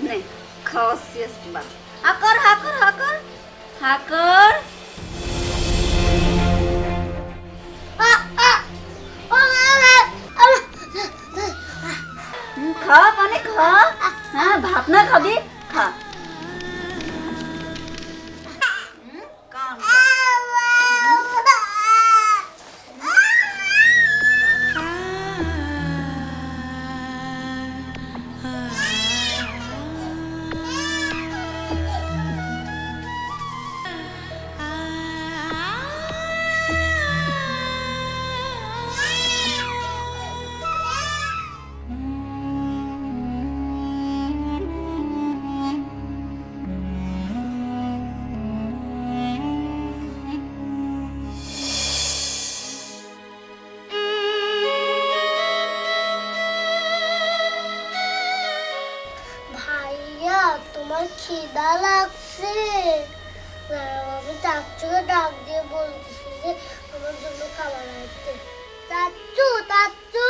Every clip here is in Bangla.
নে খাওয়াচ্ছি বা হাকর হাকর হাকর হাকর খা পানি খা হ্যাঁ ভাত না খাবি খা ভাইয়া তোমার খিদা লাগছে? আমি চাচুকে ডাক দিয়ে বলতেছি যে আমার জন্য খাবার আনতে। চাচু চাচু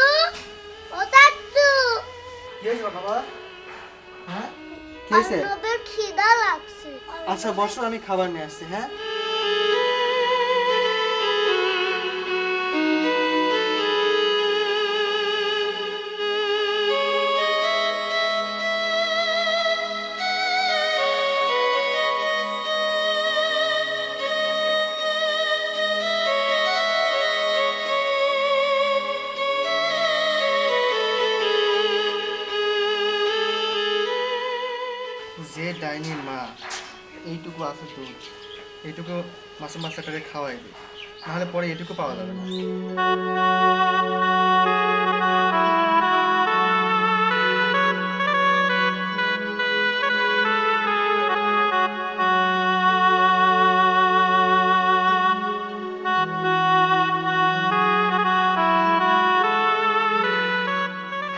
ও চাচু, কি হয়েছে বাবা? হ্যাঁ কি হয়েছে? আমাদের খিদা লাগছে। আচ্ছা বসো, আমি খাবার নিয়ে আসছি। হ্যাঁ যে ডাইনির মা এইটুকু আছে দুধ, এইটুকু মাছে মাছটাকে খাওয়াই দিই, নাহলে পরে এটুকু পাওয়া যাবে না।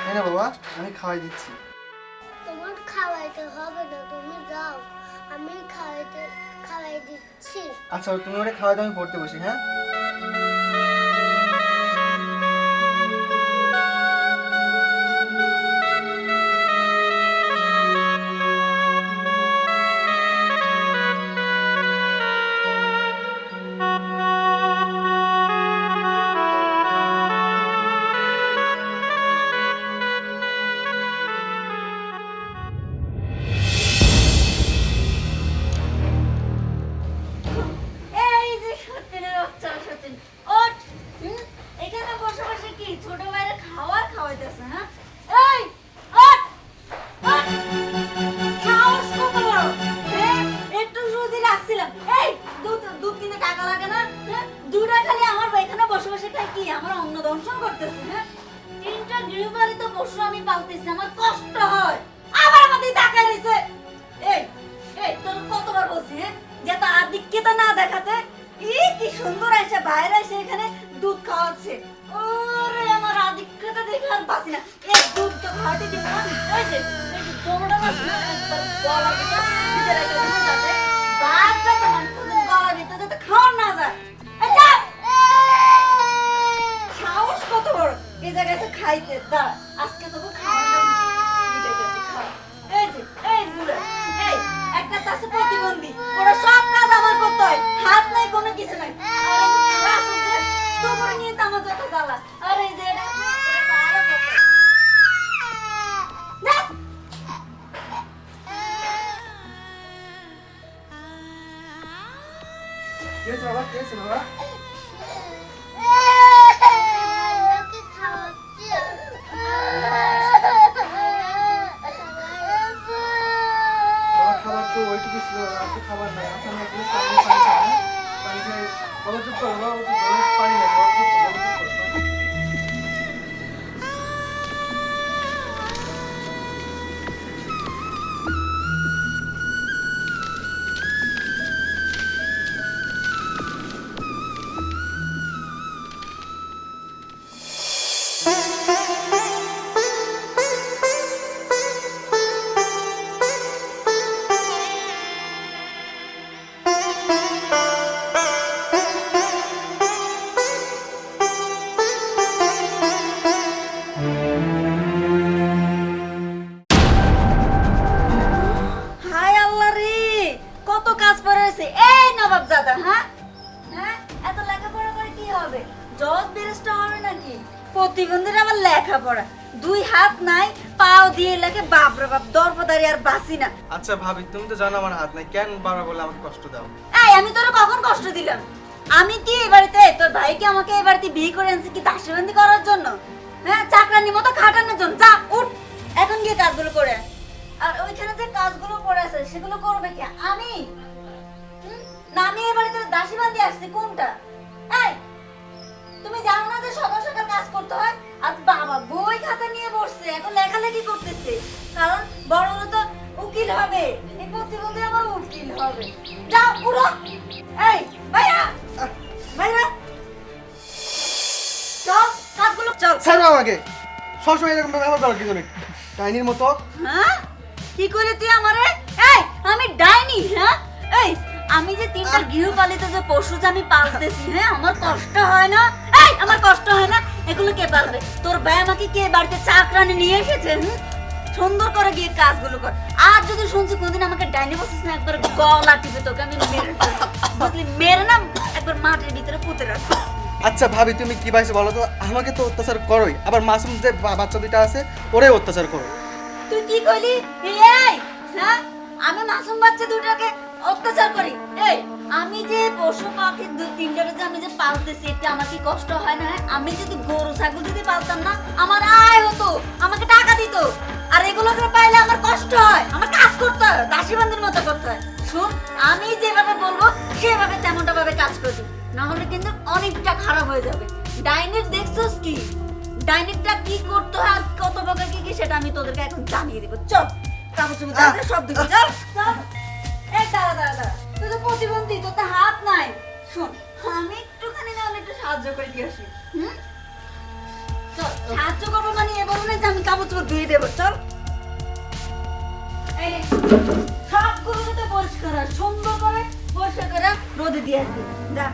এই না বাবা, আমি খাওয়াই দিচ্ছি। তোমার খাওয়াইতে হবে না, তুমি যাও, আমি খাওয়াই দিচ্ছি। আচ্ছা তুমি ওটা খাওয়াই দাও, আমি পড়তে বসি। হ্যাঁ এই যে সত্যিনের বাচ্চা সত্যিন ওঠ এখানে বসে বসে কি ছোট ভাইয়ের খাবার খাওয়াইতেছে হ্যাঁ এই ওঠ ওঠ সাহস কত বড় হ্যাঁ একটু সুজি রাখছিলাম এই দুধ দুধ কিনতে টাকা লাগে না হ্যাঁ দুটা খালি আমার এখানে বসে বসে খাই কি আমার অন্ন দংশন করতেছে হ্যাঁ তিনটা গৃহপালিত পশু আমি পালতেছি আমার কষ্ট হয় আবার আমাদের টাকা রয়েছে এই এই তোর কতবার বলছি হ্যাঁ যে তো আদিক্যতা না দেখাতে কি সুন্দর এসে বাইরে এসে এখানে দুধ খাওয়াচ্ছে ওরে আমার আদিক্যতা দেখে আর বাসি না এই দুধ তো খাওয়াতে দিব না এই যে তোমরা না গলা ভিতরে ভিতরে রেখে দেবো যাতে বাচ্চাটা মানে তোদের গলা ভিতরে যাতে খাওয়া না যায় এই যা সাহস কত বড় এই জায়গায় এসে খাইতে দাঁড়া আজকে তোকে খাওয়ানো এই যে এই দুধ এই একটা তাসে প্রতিবন্ধী ওরা সব কাজ আমার করতে হয় হাত নাই কোনো কিছু নাই আর আমি রাস হচ্ছে তো করে নিয়ে তো আমার যত জ্বালা আর এই যে এটা আরো করতে দেখ কি হয়েছে বাবা? কি হয়েছে বাবা? ওকে খাওয়াচ্ছি। বাবা খাবার তো ওইটুকু ছিল, আর তো খাবার নাই। আচ্ছা আমি একটু পানি খাই। পানি খাই। বাবা চুপ করো, বাবা চুপ করো, পানি নেই, বাবা চুপ করো, বাবা চুপ করো। প্রতিবন্ধীরা আমার লেখাপড়া, 2 হাত নাই, পাও দিয়ে লেখে, বাপ রে বাপ, দর্পদারি আর বাসি না। আচ্ছা ভাবি, তুমি তো জানো আমার হাত নাই, কেন বারবার বলে আমাকে কষ্ট দাও? এই আমি তোর কখন কষ্ট দিলাম? আমি কি এই বাড়িতে, তোর ভাইকে আমাকে এই বাড়িতে বিয়ে করে আনছি কি দাসীবন্দি করার জন্য? হ্যাঁ, চাকরানির মতো খাটানোর জন্য? যা উঠ, এখন গিয়ে কাজগুলো করে আয়। আর ওইখানে যে কাজগুলো পড়ে আছে সেগুলো করবে কি আমি? না আমি এই বাড়িতে দাসীবন্দি আসছি কোনটা? এই তুমি জানো না যে সকাল সকাল কাজ করতে হয়? আর বাবা বই খাতা নিয়ে বসছে, এখন লেখালেখি করতেছে, কারণ বড় হলে তো উকিল হবে। এই প্রতিবন্ধী আমার উকিল হবে। যাও পুরো, এই ভাইয়া ভাইয়া চল কাজগুলো চল। ছাড়ো আমাকে, সবসময় এরকম ব্যবহার করো কি করে ডাইনির মতো? হ্যাঁ কি করে তুই আমারে? এই আমি ডাইনি? হ্যাঁ এই আমি যে 3টা গৃহপালিত যে পশু যে আমি পালতেছি, হ্যাঁ আমার কষ্ট হয় না? এই আমার কষ্ট হয় না? এগুলো কে পালবে? তোর ভাই আমাকে কে বাড়িতে চাকরানি নিয়ে এসেছে? সুন্দর করে গিয়ে কাজগুলো কর। আর যদি শুনছি কোনদিন আমাকে ডাইনি বসিস না, একবার গলা টিপে তোকে আমি মেরে ফেলবো। বুঝলি, মেরে না একবার মাটির ভিতরে পুঁতে রাখবো। আচ্ছা ভাবি, তুমি কি পাইছো বলো তো? আমাকে তো অত্যাচার করোই, আবার মাসুম যে বাচ্চা দুইটা আছে ওরে অত্যাচার করো। তুই কি কইলি? এই হ্যাঁ আমি মাসুম বাচ্চা দুটাকে অত্যাচার করি? এই আমি যে পশু পাখি 2-3টাকে যে আমি যে পালতেছি, এটা আমার কি কষ্ট হয় না? আমি যদি গরু ছাগল যদি পালতাম না, আমার আয় হতো, আমাকে টাকা দিত। আর এগুলোকে পাইলে আমার কষ্ট হয়, আমার কাজ করতে হয়, দাসীবন্দির মতো করতে হয়। শুন, আমি যেভাবে বলবো সেভাবে তেমনটা ভাবে কাজ করবি, না হলে কিন্তু অনেকটা খারাপ হয়ে যাবে। ডাইনির দেখছস কি? ডাইনিকটা কি করতে হয় আর কত প্রকার কি কি সেটা আমি তোদেরকে এখন জানিয়ে দিব। চল কাগজ আছে সব দিব, চল চল। এই দাঁড়া দাঁড়া দাঁড়া, তুই তো প্রতিবন্ধী, তোর তো হাত নাই। শোন, আমি একটুখানি না হলে একটু সাহায্য করে দিয়ে আসি। চল, সাহায্য করবো মানে এ বলবো না যে আমি কাগজ ধুয়ে দেবো। চল, এই নে, সবগুলো যাতে পরিষ্কার হয়, সুন্দর করে পরিষ্কার করে রোদে দিয়ে আসবি। যা।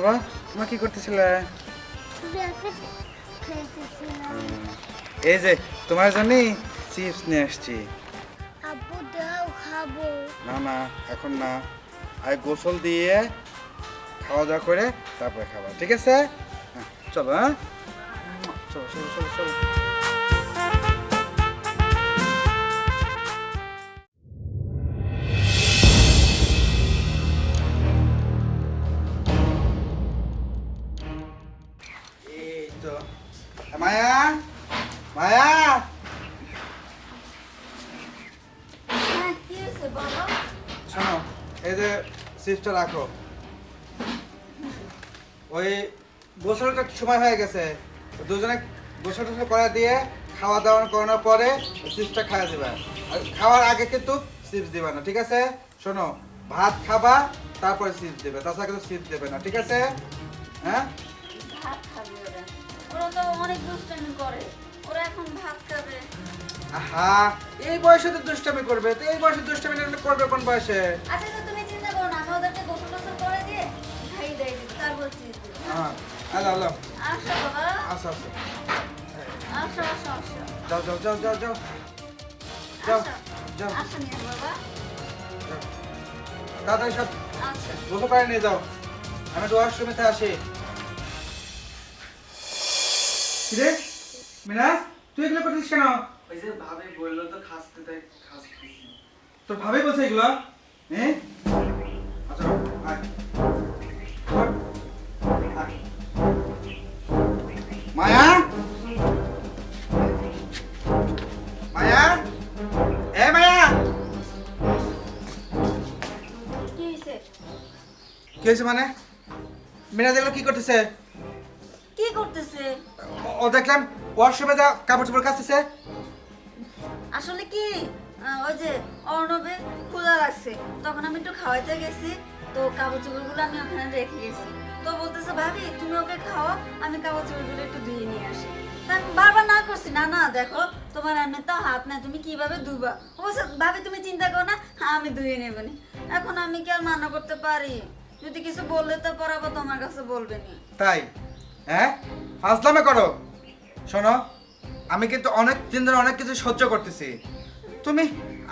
বাবা, তোমার কি করতেছিলে? এই যে তোমার জন্য চিপস নিয়ে আসছি। আব্বু দাও, খাবো। না না, এখন না, আগে গোসল দিয়ে খাওয়া দাওয়া করে তারপরে খাবা, ঠিক আছে? হ্যাঁ, চলো। হ্যাঁ, চলো চলো চলো চলো। এই তো মায়া, মায়া, হ্যাঁ, কি হয়েছে বলো? শোনো, এই যে চিপসটা রাখো। ওই গোসলটার সময় হয়ে গেছে, দুজনে গোসল টোসল করে দিয়ে খাওয়া দাওয়া করানোর পরে চিপসটা খাওয়া দিবা। আর খাওয়ার আগে কিন্তু চিপস দিবা না, ঠিক আছে? শোনো, ভাত খাবা তারপরে চিপস দেবে, তাছাড়া কিন্তু চিপস দেবে না, ঠিক আছে? হ্যাঁ, ভাত খাবে ওরা? ওরা তো অনেক দুষ্টামি করে, ওরা এখন ভাত খাবে। আহা, এই বয়সে তো দুষ্টামি করবে, তো এই বয়সে দুষ্টামি না করবে কোন বয়সে? আচ্ছা তো তুমি চিন্তা করো না, আমি ওদেরকে গোসল টোসল করে দিয়ে খাই দেয় দিব, তারপর চিজ দিব। হ্যাঁ, হ্যালো হ্যালো, আসো বাবা, আসো আসো, আসো আসো আসো যাও যাও যাও যাও যাও যাও আসো যাও আসো নিয়ে বাবা, যাও। তাড়াতাড়ি সব আচ্ছা গোসল করে নিয়ে যাও, আমি একটু ওয়াশরুমেতে আসি। কিরে মিনাস, তুই এগুলো করছিস কেন? ওই যে ভাবি বললো তো খাসতে, তাই খাসতেছি। তোর ভাবে বলছে এগুলো? হ্যাঁ, আচ্ছা আয়। হয়েছে মানে? মিরাজ এগুলো কি করতেছে? কি করতেছে? ও দেখলাম ওয়াশরুমে যা কাপড় চোপড় কাচতেছে। আসলে কি ওই যে অর্ণবে ক্ষুধা লাগছে, তখন আমি একটু খাওয়াইতে গেছি, তো কাপড় চোপড়গুলো আমি ওখানে রেখে গেছি। তো বলতেছে ভাবি তুমি ওকে খাওয়া, আমি কাপড় চোপড়গুলো একটু ধুয়ে নিয়ে আসি। তা আমি বারবার না করছি, না না দেখো তোমার এমনি তো হাত নাই, তুমি কিভাবে ধুবা? ও বলছে ভাবি তুমি চিন্তা করো না, আমি ধুয়ে নেবনি। এখন আমি কি আর মানা করতে পারি? যদি কিছু বললে তো পরাবো তোমার কাছে বলবে নি। তাই? হ্যাঁ, ফাজলামে করো। শোনো, আমি কিন্তু অনেক দিন ধরে অনেক কিছু সহ্য করতেছি। তুমি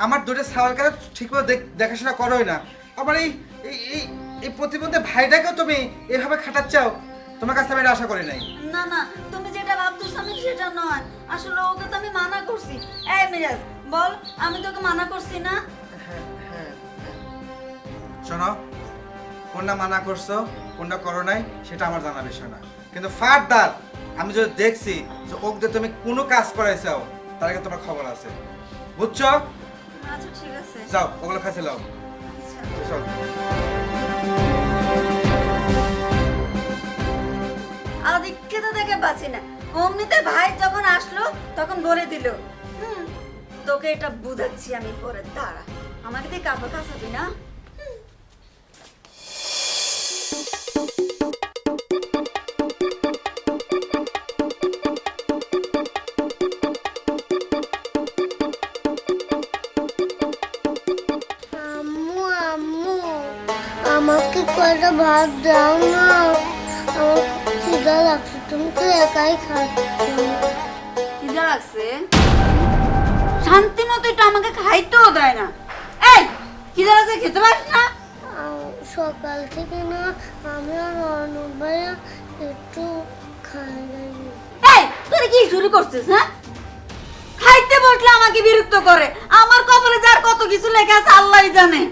আমার দুটো সাওয়ালকে ঠিকমতো দেখাশোনা করোই না। আবার এই এই এই এই প্রতিবন্ধী ভাইটাকেও তুমি এভাবে খাটাচ্ছাও, তোমার কাছে আমি এটা আশা করি নাই। না না, তুমি যেটা ভাবতেছ আমি সেটা নয়, আসলে ওকে তো আমি মানা করছি। এই মিরাজ বল, আমি তোকে মানা করছি না? শোনো, কোনটা মানা করছো কোনটা করো নাই সেটা আমার জানা বিষয় না, কিন্তু ফারদার আমি যদি দেখছি যে ওকে দিয়ে তুমি কোনো কাজ করাইছাও, তার আগে তোমার খবর আছে, বুঝছো? আচ্ছা ঠিক আছে। যাও ওগুলো খাইছে লাও। আচ্ছা। চল। আদিক্ষে তো দেখে পাচ্ছি না, অমনিতে ভাই যখন আসলো তখন বলে দিল তোকে এটা বুঝাচ্ছি আমি পরে, দাঁড়া আমাকে দিয়ে কাপড় কাচাবি না। আম্মু আম্মু আমাকে কয়টা ভাত দাও না, আমার খিদা লাগছে, তুমি তো একাই খাচ্ছ। খিদা লাগছে? শান্তি মতো এটা আমাকে খাইতেও দেয় না। এই খিদা লাগছে, খেতে পারিস না? সকাল থেকে না আমি আর অর্ণব ভাইয়া একটু খাই নাই। এই তুই কি শুরু করছিস? হ্যাঁ, খাইতে বসলে আমাকে বিরক্ত করে, আমার কপালে যার কত কিছু লেখা আছে আল্লাহই জানে।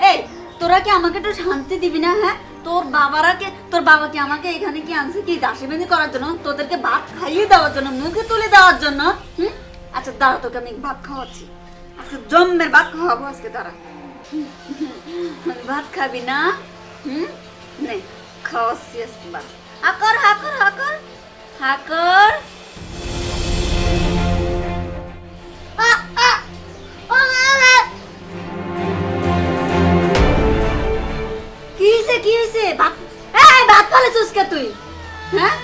এই তোরা কি আমাকে একটু শান্তি দিবি না? হ্যাঁ, তোর বাবাকে আমাকে এখানে কি আনছে কি দাসীবান্দি করার জন্য, তোদেরকে ভাত খাইয়ে দেওয়ার জন্য, মুখে তুলে দেওয়ার জন্য? আচ্ছা দাঁড়া, তোকে আমি ভাত খাওয়াচ্ছি, আজকে জম্মের ভাত খাওয়াবো আজকে, দাঁড়া। ভাত খাবি না? নে খাওয়াচ্ছি আজকে ভাত। হাকর হাকর হাকর হাকর। কি হইছে কি হইছে? ভাত ভাত ফালেছিস কে তুই? হ্যাঁ,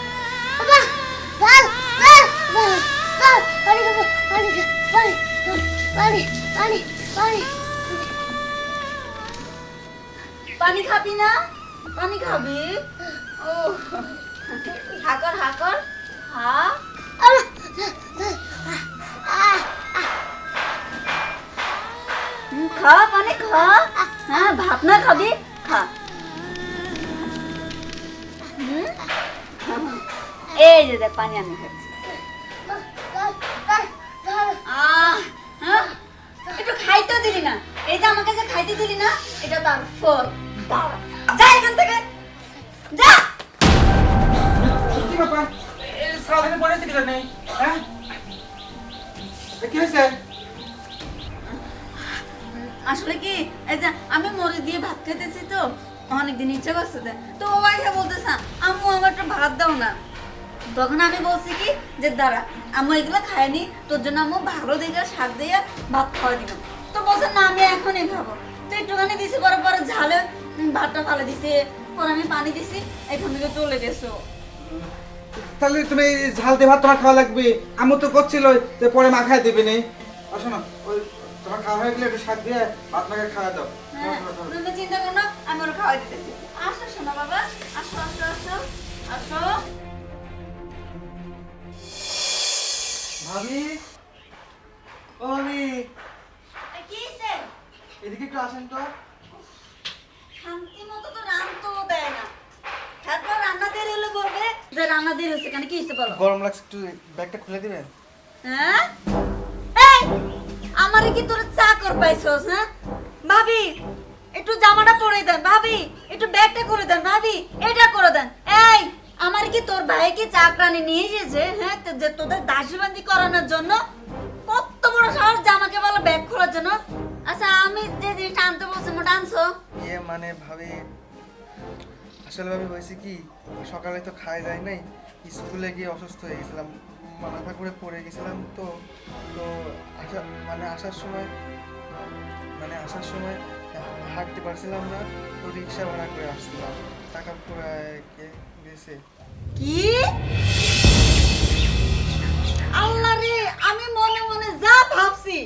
পানি খাবি না? পানি খাবি? ও হাকর হাকর হা। খা পানি খা। হ্যাঁ, ভাত না খাবি? খা। এই যে দেখ পানি আমি খাচ্ছি। একটু খাইতে দিলি না, এই যে আমাকে যে খাইতে দিলি না, এটা তার ফল। যা এখান থেকে যা। কি ব্যাপার? এই সারাদিনে পড়েছে কি জানি? হ্যাঁ, কি হয়েছে? আসলে কি এই যে আমি মরিচ দিয়ে ভাত খেতেছি, তো অনেকদিন ইচ্ছা করছে, তো ও আইসা বলতেছে আম্মু আমার একটা ভাত দাও না। তখন আমি বলছি কি যে দাঁড়া আম্মু এগুলো খায়নি, তোর জন্য আম্মু ভালো দেখে শাক দিয়ে ভাত খাওয়া দিল। তো বলছে না আমি এখনই খাবো। তো একটুখানি দিছি, পরে ঝালে ভাতটা ফালে দিছে, পরে আমি পানি দিছি, এখান থেকে চলে গেছো। তাহলে তুমি ঝাল দিয়ে ভাত তোমার খাওয়া লাগবে, আমু তো করছিল যে পরে মাখায় দিবি নি। আসো না, ওই তোমার খাওয়া হয়ে গেলে একটু শাক দিয়ে ভাত মাখায় খাওয়া দাও। হ্যাঁ, তুমি চিন্তা করো না, আমি ওর খাওয়াই দিতেছি। আসো শোনা বাবা, আসো আসো আসো আসো। ভাবি, ও ভাবি, কি হইছে? এদিকে একটু আসেন তো। শান্তি মতো তো রান্নাও দেয় না, তারপর রান্না দেরি হলে বলবে যে রান্না দেরি হচ্ছে কেন, কি হয়েছে বলো? গরম লাগছে, একটু ব্যাগটা খুলে দিবেন? হ্যাঁ, এই আমারে কি তোর চাকর পাইছস? হ্যাঁ ভাবি, একটু জামাটা পরে দেন ভাবি, একটু ব্যাগটা করে দেন ভাবি, এটা করে দেন। এই আমার কি তোর ভাই কি চাকরানি নিয়ে এসেছে? হ্যাঁ, যে তোদের দাসীবান্দি করানোর জন্য? কত বড় সাহস যে আমাকে বলো ব্যাগ খোলার জন্য? আচ্ছা আমি যে জিনিসটা আনতে বলছি মোটা আনছো? ইয়ে মানে ভাবি, আসলে ভাবি হয়েছে কি, সকালে তো খাওয়া যায় নাই, স্কুলে গিয়ে অসুস্থ হয়ে গেছিলাম, মাথা করে পড়ে গেছিলাম, তো তো আসা মানে আসার সময় হাঁটতে পারছিলাম না, তো রিক্সা ভাড়া করে আসছিলাম, টাকা পুরায় গেছে। কি? আল্লাহ রে, আমি মনে মনে যা ভাবছি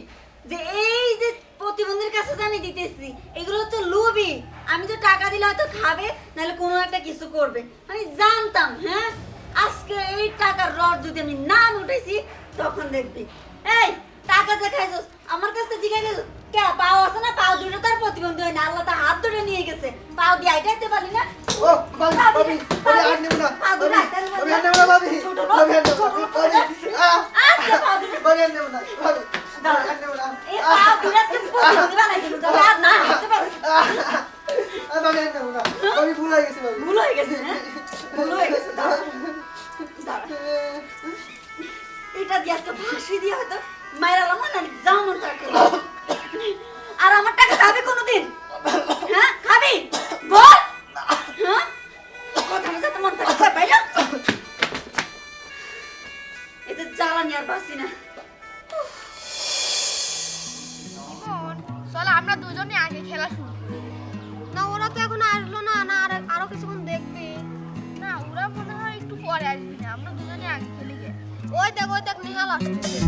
যে এই যে প্রতিবন্ধীর কাছে যে আমি দিতেছি এগুলো হচ্ছে লোভী, আমি তো টাকা দিলে হয়তো খাবে নাহলে কোনো একটা কিছু করবে, আমি জানতাম। হ্যাঁ, আজকে এই টাকার রড যদি আমি না উঠেছি তখন দেখবি। এই টাকা দেখাইছস আমার কাছে জিজ্ঞাসা গেছ কে? পাও আছে না? পাও দুটো তার প্রতিবন্ধী হয় না, আল্লাহ তার হাত ধরে নিয়ে গেছে, পাও দিয়ে আইটাইতে পারলি না। ও ভাবি, ভাবি আর নেব না, ভাবি আর নেব না, ভাবি ভাবি আর নেব না, আজকে পাও দুটো ভাবি আর নেব না, ভাবি আর নেব না, এই পাও দুটোকে প্রতিবন্ধী বানাই দিল, যাবে আর না হাঁটতে পারবে। ভাবি আর নেব না, ভাবি ভুল হয়ে গেছে, ভাবি ভুল হয়ে গেছে। হ্যাঁ, ভুল হয়ে গেছে। দাঁড়া, দাঁড়া। এটা দিয়ে আজকে ফাঁসি দিয়ে হয়তো মায়েরালাম না জামন থাকে। আর আমার টাকা খাবি কোনোদিন? হ্যাঁ খাবি? বল। হ্যাঁ, কথা যাতে মন থাকে বাইরে। এটা জ্বালানি আর বাসি না। চলো আমরা দুজনে আগে খেলা শুরু করি। না ওরা তো এখন আসলো না, না আরো কিছুক্ষণ দেখবে। না ওরা মনে হয় একটু পরে আসবে না, আমরা দুজনে আগে খেলি গে। ওই দেখ নিহাল আসছে।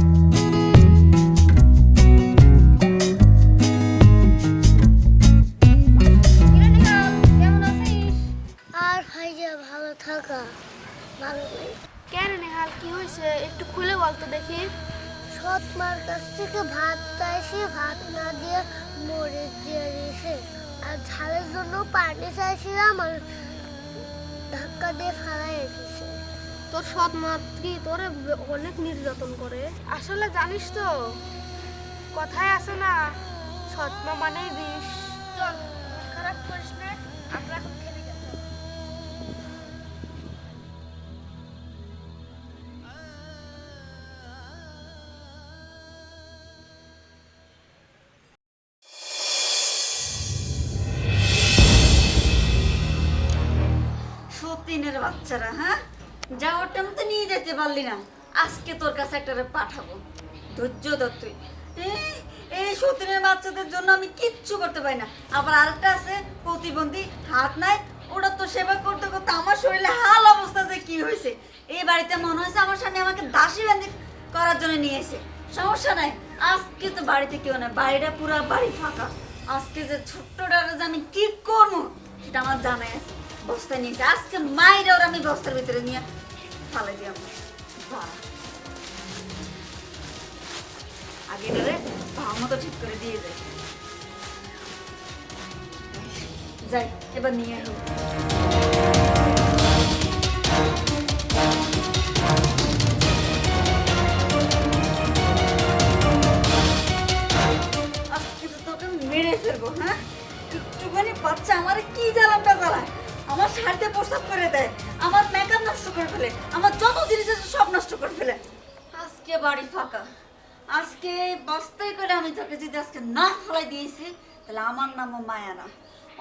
আর ভাইয়া ভালো থাকা ভালো নাই। কেন নেহাল কি হয়েছে একটু খুলে বলতো দেখি। সৎ মার কাছ থেকে ভাত চাইছি, ভাত না দিয়ে মরিচ দিয়ে দিয়েছে, আর ঝালের জন্য পানি চাইছিলাম আর ধাক্কা দিয়ে ফালাই দিয়েছে। তোর সৎ মা কি তোরে অনেক নির্যাতন করে? আসলে জানিস তো কথায় আছে না, সৎ মা মানেই বিষ। চল খারাপ করিস না, আমরা এখন খেলে গেছি। সতীনের বাচ্চারা, হ্যাঁ, যাওয়ার টাইম তো নিয়ে যেতে পারলি না, আজকে তোর কাছে একটা পাঠাবো। ধৈর্য ধর তুই। এই সতীনের বাচ্চাদের জন্য আমি কিচ্ছু করতে পারি না। আবার আরেকটা আছে প্রতিবন্ধী, হাত নাই, ওটা তো সেবা করতে করতে আমার শরীরে হাল অবস্থা যে কি হয়েছে। এই বাড়িতে মনে হয়েছে আমার সামনে আমাকে দাসী বান্দি করার জন্য নিয়ে এসে। সমস্যা নাই, আজকে তো বাড়িতে কেউ নেই, বাড়িটা পুরো বাড়ি ফাঁকা। আজকে যে ছোট্টটা যে আমি কি করবো সেটা আমার জানাই আছে। বস্তায় নিয়েছে আজকে মায়ের, ওর আমি বস্তার ভিতরে নিয়ে ফালাই দিই। আগে রে ভালো মতো ঠিক করে দিয়ে যাই। যাই এবার নিয়ে আসি। আজকে তো তোকে মেরে ফেলবো। হ্যাঁ, একটুখানি বাচ্চা আমার কি জ্বালানটা জ্বালায়, আমার শাড়িতে প্রস্তাব করে দেয়, আমার মেকআপ নষ্ট করে ফেলে, আমার যত জিনিস আছে সব নষ্ট করে ফেলে। আজকে বাড়ি ফাঁকা, আজকে বস্তায় করে আমি তোকে যদি আজকে না ফেলাই দিয়েছি তাহলে আমার নামও মায়া না।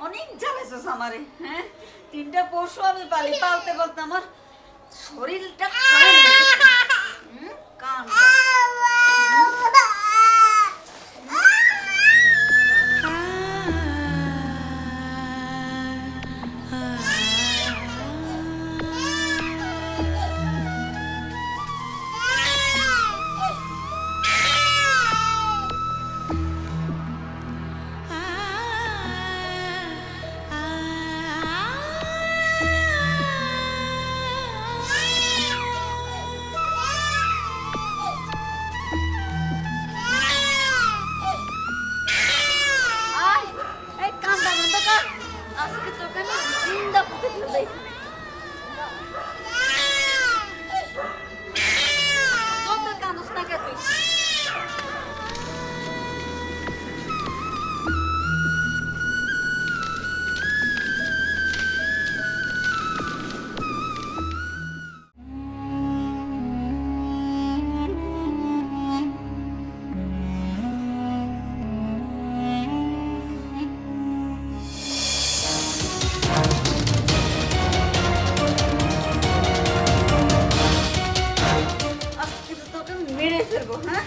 অনেক জ্বালাইছিস আমারে। হ্যাঁ, 3টা পশু আমি পালতে আমার শরীরটা কান ফেলবো, হ্যাঁ?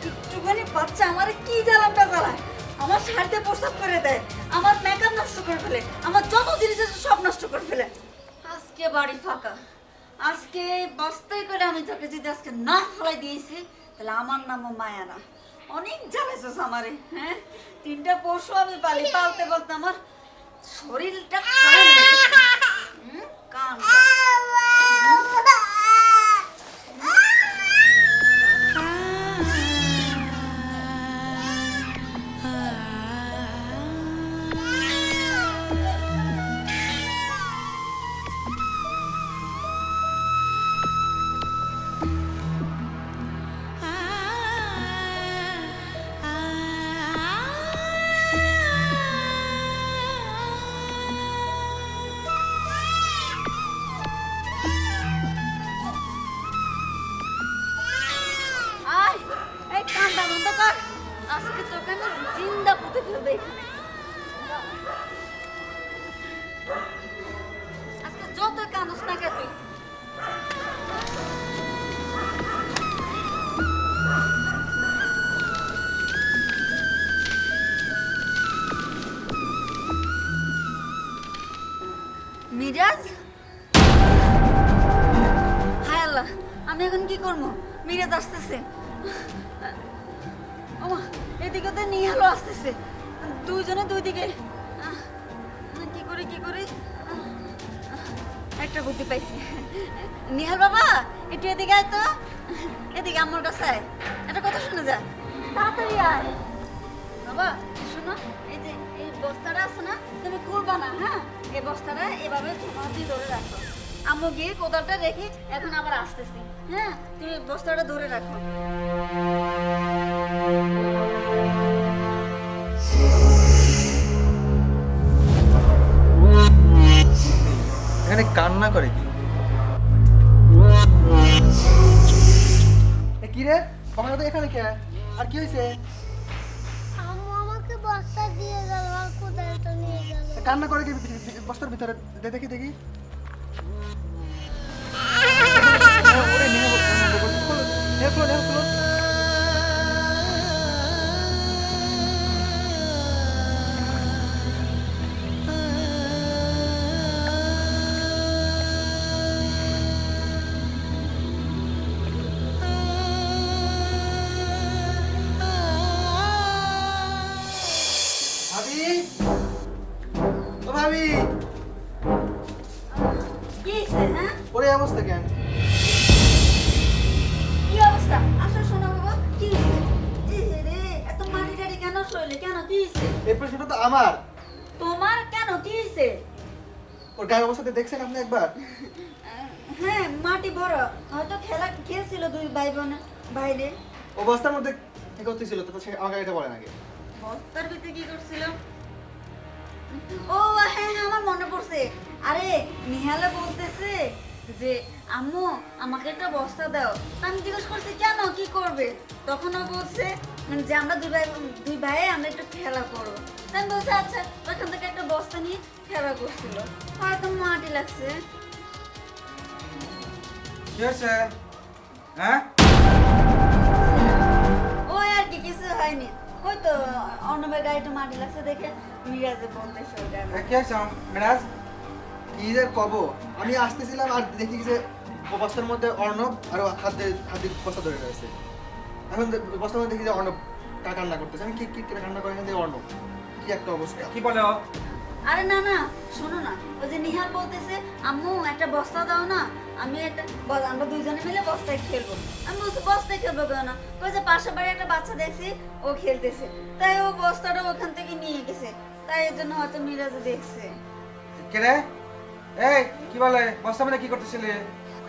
একটুখানি বাচ্চা আমারে কি জ্বালানটা জ্বালায়, আমার শাড়িতে প্রস্তাব করে দেয়, আমার মেকআপ নষ্ট করে ফেলে, আমার যত জিনিস আছে সব নষ্ট করে ফেলে। আজকে বাড়ি ফাঁকা, আজকে বস্তায় করে আমি তোকে যদি আজকে না ফেলাই দিয়েছি, তাহলে আমার নামও মায়া না। অনেক জ্বালাইছিস আমারে, হ্যাঁ? 3টা পশু আমি পালতে পালতে আমার শরীরটা খারাপ হয়ে গেছে। কান আয়, এই কান্দা বন্ধ কর। আজকে তোকে আমি জিন্দা পুঁতে ফেলবো এখানে। আজকে যত কান্দস না কে তুই। মিরাজ, হায় আল্লাহ, আমি এখন কি করবো? মিরাজ আসতেছে। ওমা, এদিকে তো নিহালও আসতেছে। দুইজনে দুই দিকে। কি করি একটা বুদ্ধি পাইছি। নিহাল বাবা, একটু এদিকে আয় তো। এদিকে আমার কাছে আয়, একটা কথা শুনে যা, তাড়াতাড়ি আয়। বাবা শোনো, এই যে এই বস্তাটা আছে না, তুমি খুলবা না, হ্যাঁ? এই বস্তাটা এভাবে তোমার দিয়ে ধরে রাখো। আম্মু গিয়ে কোদালটা রেখে এখন আবার আসতেছি, হ্যাঁ? তুমি বস্তাটা ধরে রাখো। এখানে কান্না করে কি? কি রে, কখন তো এখানে কে? আর কি হয়েছে? আম্মু আমাকে বস্তা দিয়ে গেল আর কোদালটা নিয়ে গেল। কান্না করে কি বস্তার ভিতরে? দেখি দেখি। ওরে নিয়ে খোলো। ভাবি, ও ভাবি, কি হয়েছে, হ্যাঁ? ওরে অবস্থা কেন? কি অবস্থা? আসো শোনো বাবা, কি হয়েছে? রে, এত মাটি টাটি কেন শরীরে? কেন, কি হয়েছে? এই প্রশ্নটা তো আমার। তোমার কেন, কি হয়েছে? ওর গায়ের অবস্থাতে দেখছেন আপনি একবার? হ্যাঁ, মাটি বড়, হয়তো খেলছিল দুই ভাই বোন বাইরে। ও বস্তার মধ্যে কি করতেছিল তো সে আমাকে এটা বলেন আগে। বস্তার ভিতরে কি করছিল? ও হ্যাঁ, আমার মনে পড়ছে। আরে নিহালে বলতেছে যে আম্মু আমাকে একটা বস্তা দাও। আমি জিজ্ঞেস করছি কেন, কি করবে? তখন ও বলছে যে আমরা দুই ভাই আমরা একটু খেলা করবো। আমি বলছি আচ্ছা, ওখান থেকে একটা বস্তা নিয়ে খেলা করছিল, হয়তো মাটি লাগছে। কি হয়েছে? হ্যাঁ? ওই আর কি, কিছু হয়নি। ওই তো অর্ণবের গায়ে একটু মাটি লাগছে দেখে মিরাজে বলতেছে ওটা। কি হয়েছে মিরাজ? কি যে কব, আমি আসতেছিলাম আর দেখি যে বস্তার মধ্যে অর্ণব আর হাত দিয়ে বস্তা ধরে রয়েছে। এখন বস্তার মধ্যে দেখি যে অর্ণব কান্না করতেছে। আমি কি কান্না করে এখান থেকে অর্ণব, কি একটা অবস্থা। কি বলে ও? আরে না না, শোনো না, ওই যে নিহাল বলতেছে আম্মু একটা বস্তা দাও না, আমি আমরা দুইজনে মিলে বস্তায় খেলবো। আমি বলছি বস্তায় খেলবো কেন? ওই যে পাশের বাড়ি একটা বাচ্চা দেখছি ও খেলতেছে, তাই ও বস্তাটা ওখান থেকে নিয়ে গেছে, তাই এর জন্য হয়তো মিরাজে দেখছে। কে রে? এই কি বলে, বস্তা মানে কি করতেছিলে?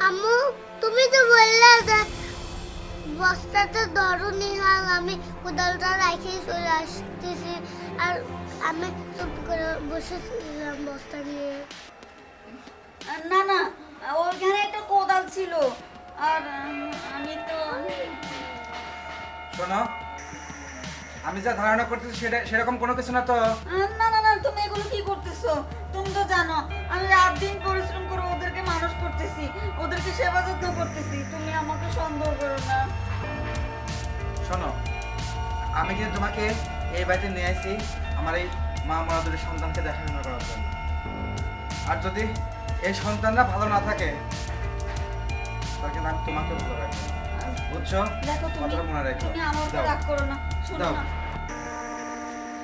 আম্মু তুমি তো বললে যে বস্তাটা ধরো নিহাল, আমি কোদালটা রেখে চলে আসতেছি আর আমি চুপ করে বসেছিলাম বস্তা নিয়ে। না না, ওইখানে একটা কোদাল ছিল আর আমি তো শোনো, আমি যা ধারণা করতেছি সেরকম কোনো কিছু না তো। না না না, তুমি এগুলো কি করতেছো? তুমি তো জানো আমি রাত দিন পরিশ্রম করে ওদেরকে মানুষ করতেছি, ওদেরকে সেবা যত্ন করতেছি, তুমি আমাকে সন্দেহ করো না। শোনো, আমি কিন্তু তোমাকে এই বাড়িতে নিয়ে আসি আমার এই মা মরা দুটি সন্তানকে দেখাশোনা করার জন্য। আর যদি এই সন্তানরা ভালো না থাকে তাহলে কিন্তু আমি তোমাকে ভালো রাখবো, বুঝছো? দেখো তুমি কথাটা মনে রেখো। তুমি আমার উপর দাও। রাগ করো না, শোনো দাও। না।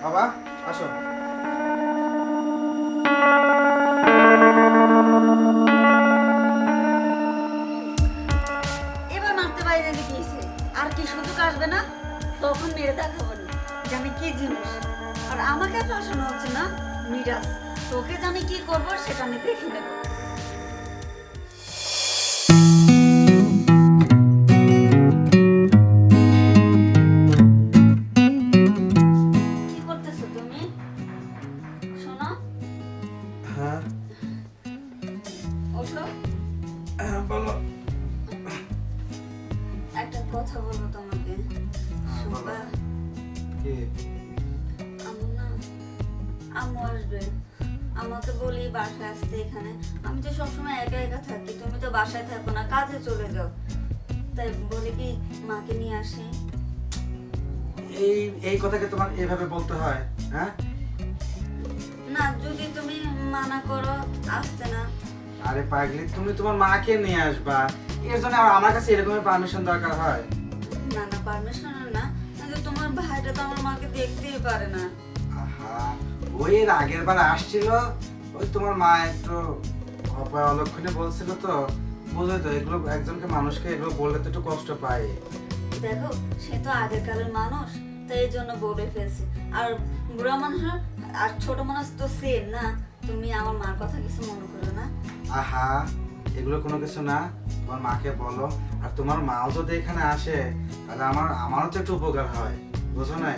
বাবা আসো। এবার মারতে বাইরে গিয়েছে, আর কি সুযোগ আসবে না তখন মেরে দেখাবো না যে আমি কি জিনিস। আর আমাকে ফাঁসানো হচ্ছে না মিরাজ, তোকে যে আমি কি করবো সেটা আমি দেখে নেব। কি করতেছো তুমি? শোনো, হ্যাঁ ওঠো, বলো। একটা কথা বলবো তোমাকে। শুনবা? কি? আম্মু না, আম্মু আসবে। আমাকে বলি বাসায় আসতে এখানে। আমি তো সবসময় একা একা থাকি, তুমি তো বাসায় থাকো না, কাজে চলে যাও। তাই বলি কি মাকে নিয়ে আসি। এই এই কথাকে তোমার এভাবে বলতে হয়? হ্যাঁ, না যদি তুমি মানা করো আসতে না। আরে পাগলি, তুমি তোমার মাকে নিয়ে আসবা, এর জন্য আবার আমার কাছে এরকমের পারমিশন দরকার হয়? না না, পারমিশন না, কিন্তু তোমার ভাইটা তো আমার মাকে দেখতেই পারে না। আহা, ওই এর আগের বার আসছিল, ওই তোমার মা একটু অপায় অলক্ষণে বলছিল তো, বুঝোই তো, এগুলো একজনকে মানুষকে এগুলো বললে তো একটু কষ্ট পায়। দেখো সে তো আগের কালের মানুষ, তাই এই জন্য বলে ফেলছে। আর বুড়া মানুষ আর ছোট মানুষ তো সেম না। তুমি আমার মার কথা কিছু মনে করো না। আহা, এগুলো কোনো কিছু না, তোমার মাকে বলো। আর তোমার মাও যদি এখানে আসে তাহলে আমারও তো একটু উপকার হয়, বুঝো নাই?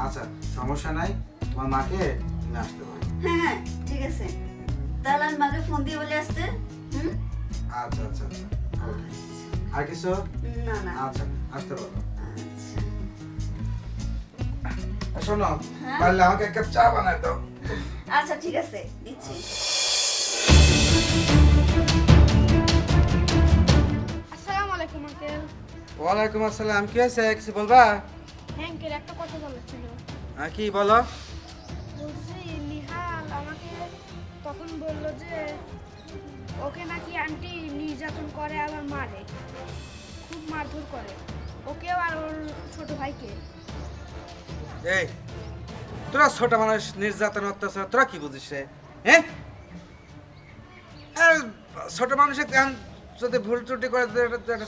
আচ্ছা সমস্যা নাই, তোমার মাকে তুমি আসতে পারো। হ্যাঁ হ্যাঁ ঠিক আছে, তাহলে আমি মাকে ফোন দিয়ে বলে আসতে। হুম? আচ্ছা আচ্ছা আচ্ছা, ওকে। আর কিছু? না না। আচ্ছা, আসতে পারো। আচ্ছা। আর শোনো, হ্যাঁ? পারলে আমাকে এক কাপ চা বানাই দাও। আচ্ছা ঠিক আছে, দিচ্ছি। আসসালামু আলাইকুম আঙ্কেল। ওয়ালাইকুম আসসালাম। কি হয়েছে, কিছু বলবা? হ্যাঁ আঙ্কেল, একটা কথা বলার ছিল। কি বলো? বলছি নিহাল আমাকে তখন বললো যে ওকে নাকি আন্টি নির্যাতন করে আবার মারে, খুব মারধর করে ওকেও আর ওর ছোট ভাইকে। এই তোরা ছোট মানুষ, নির্যাতন অত্যাচার তোরা কি বুঝিস রে? হ্যাঁ, আর ছোট মানুষের কান যদি ভুল ত্রুটি করে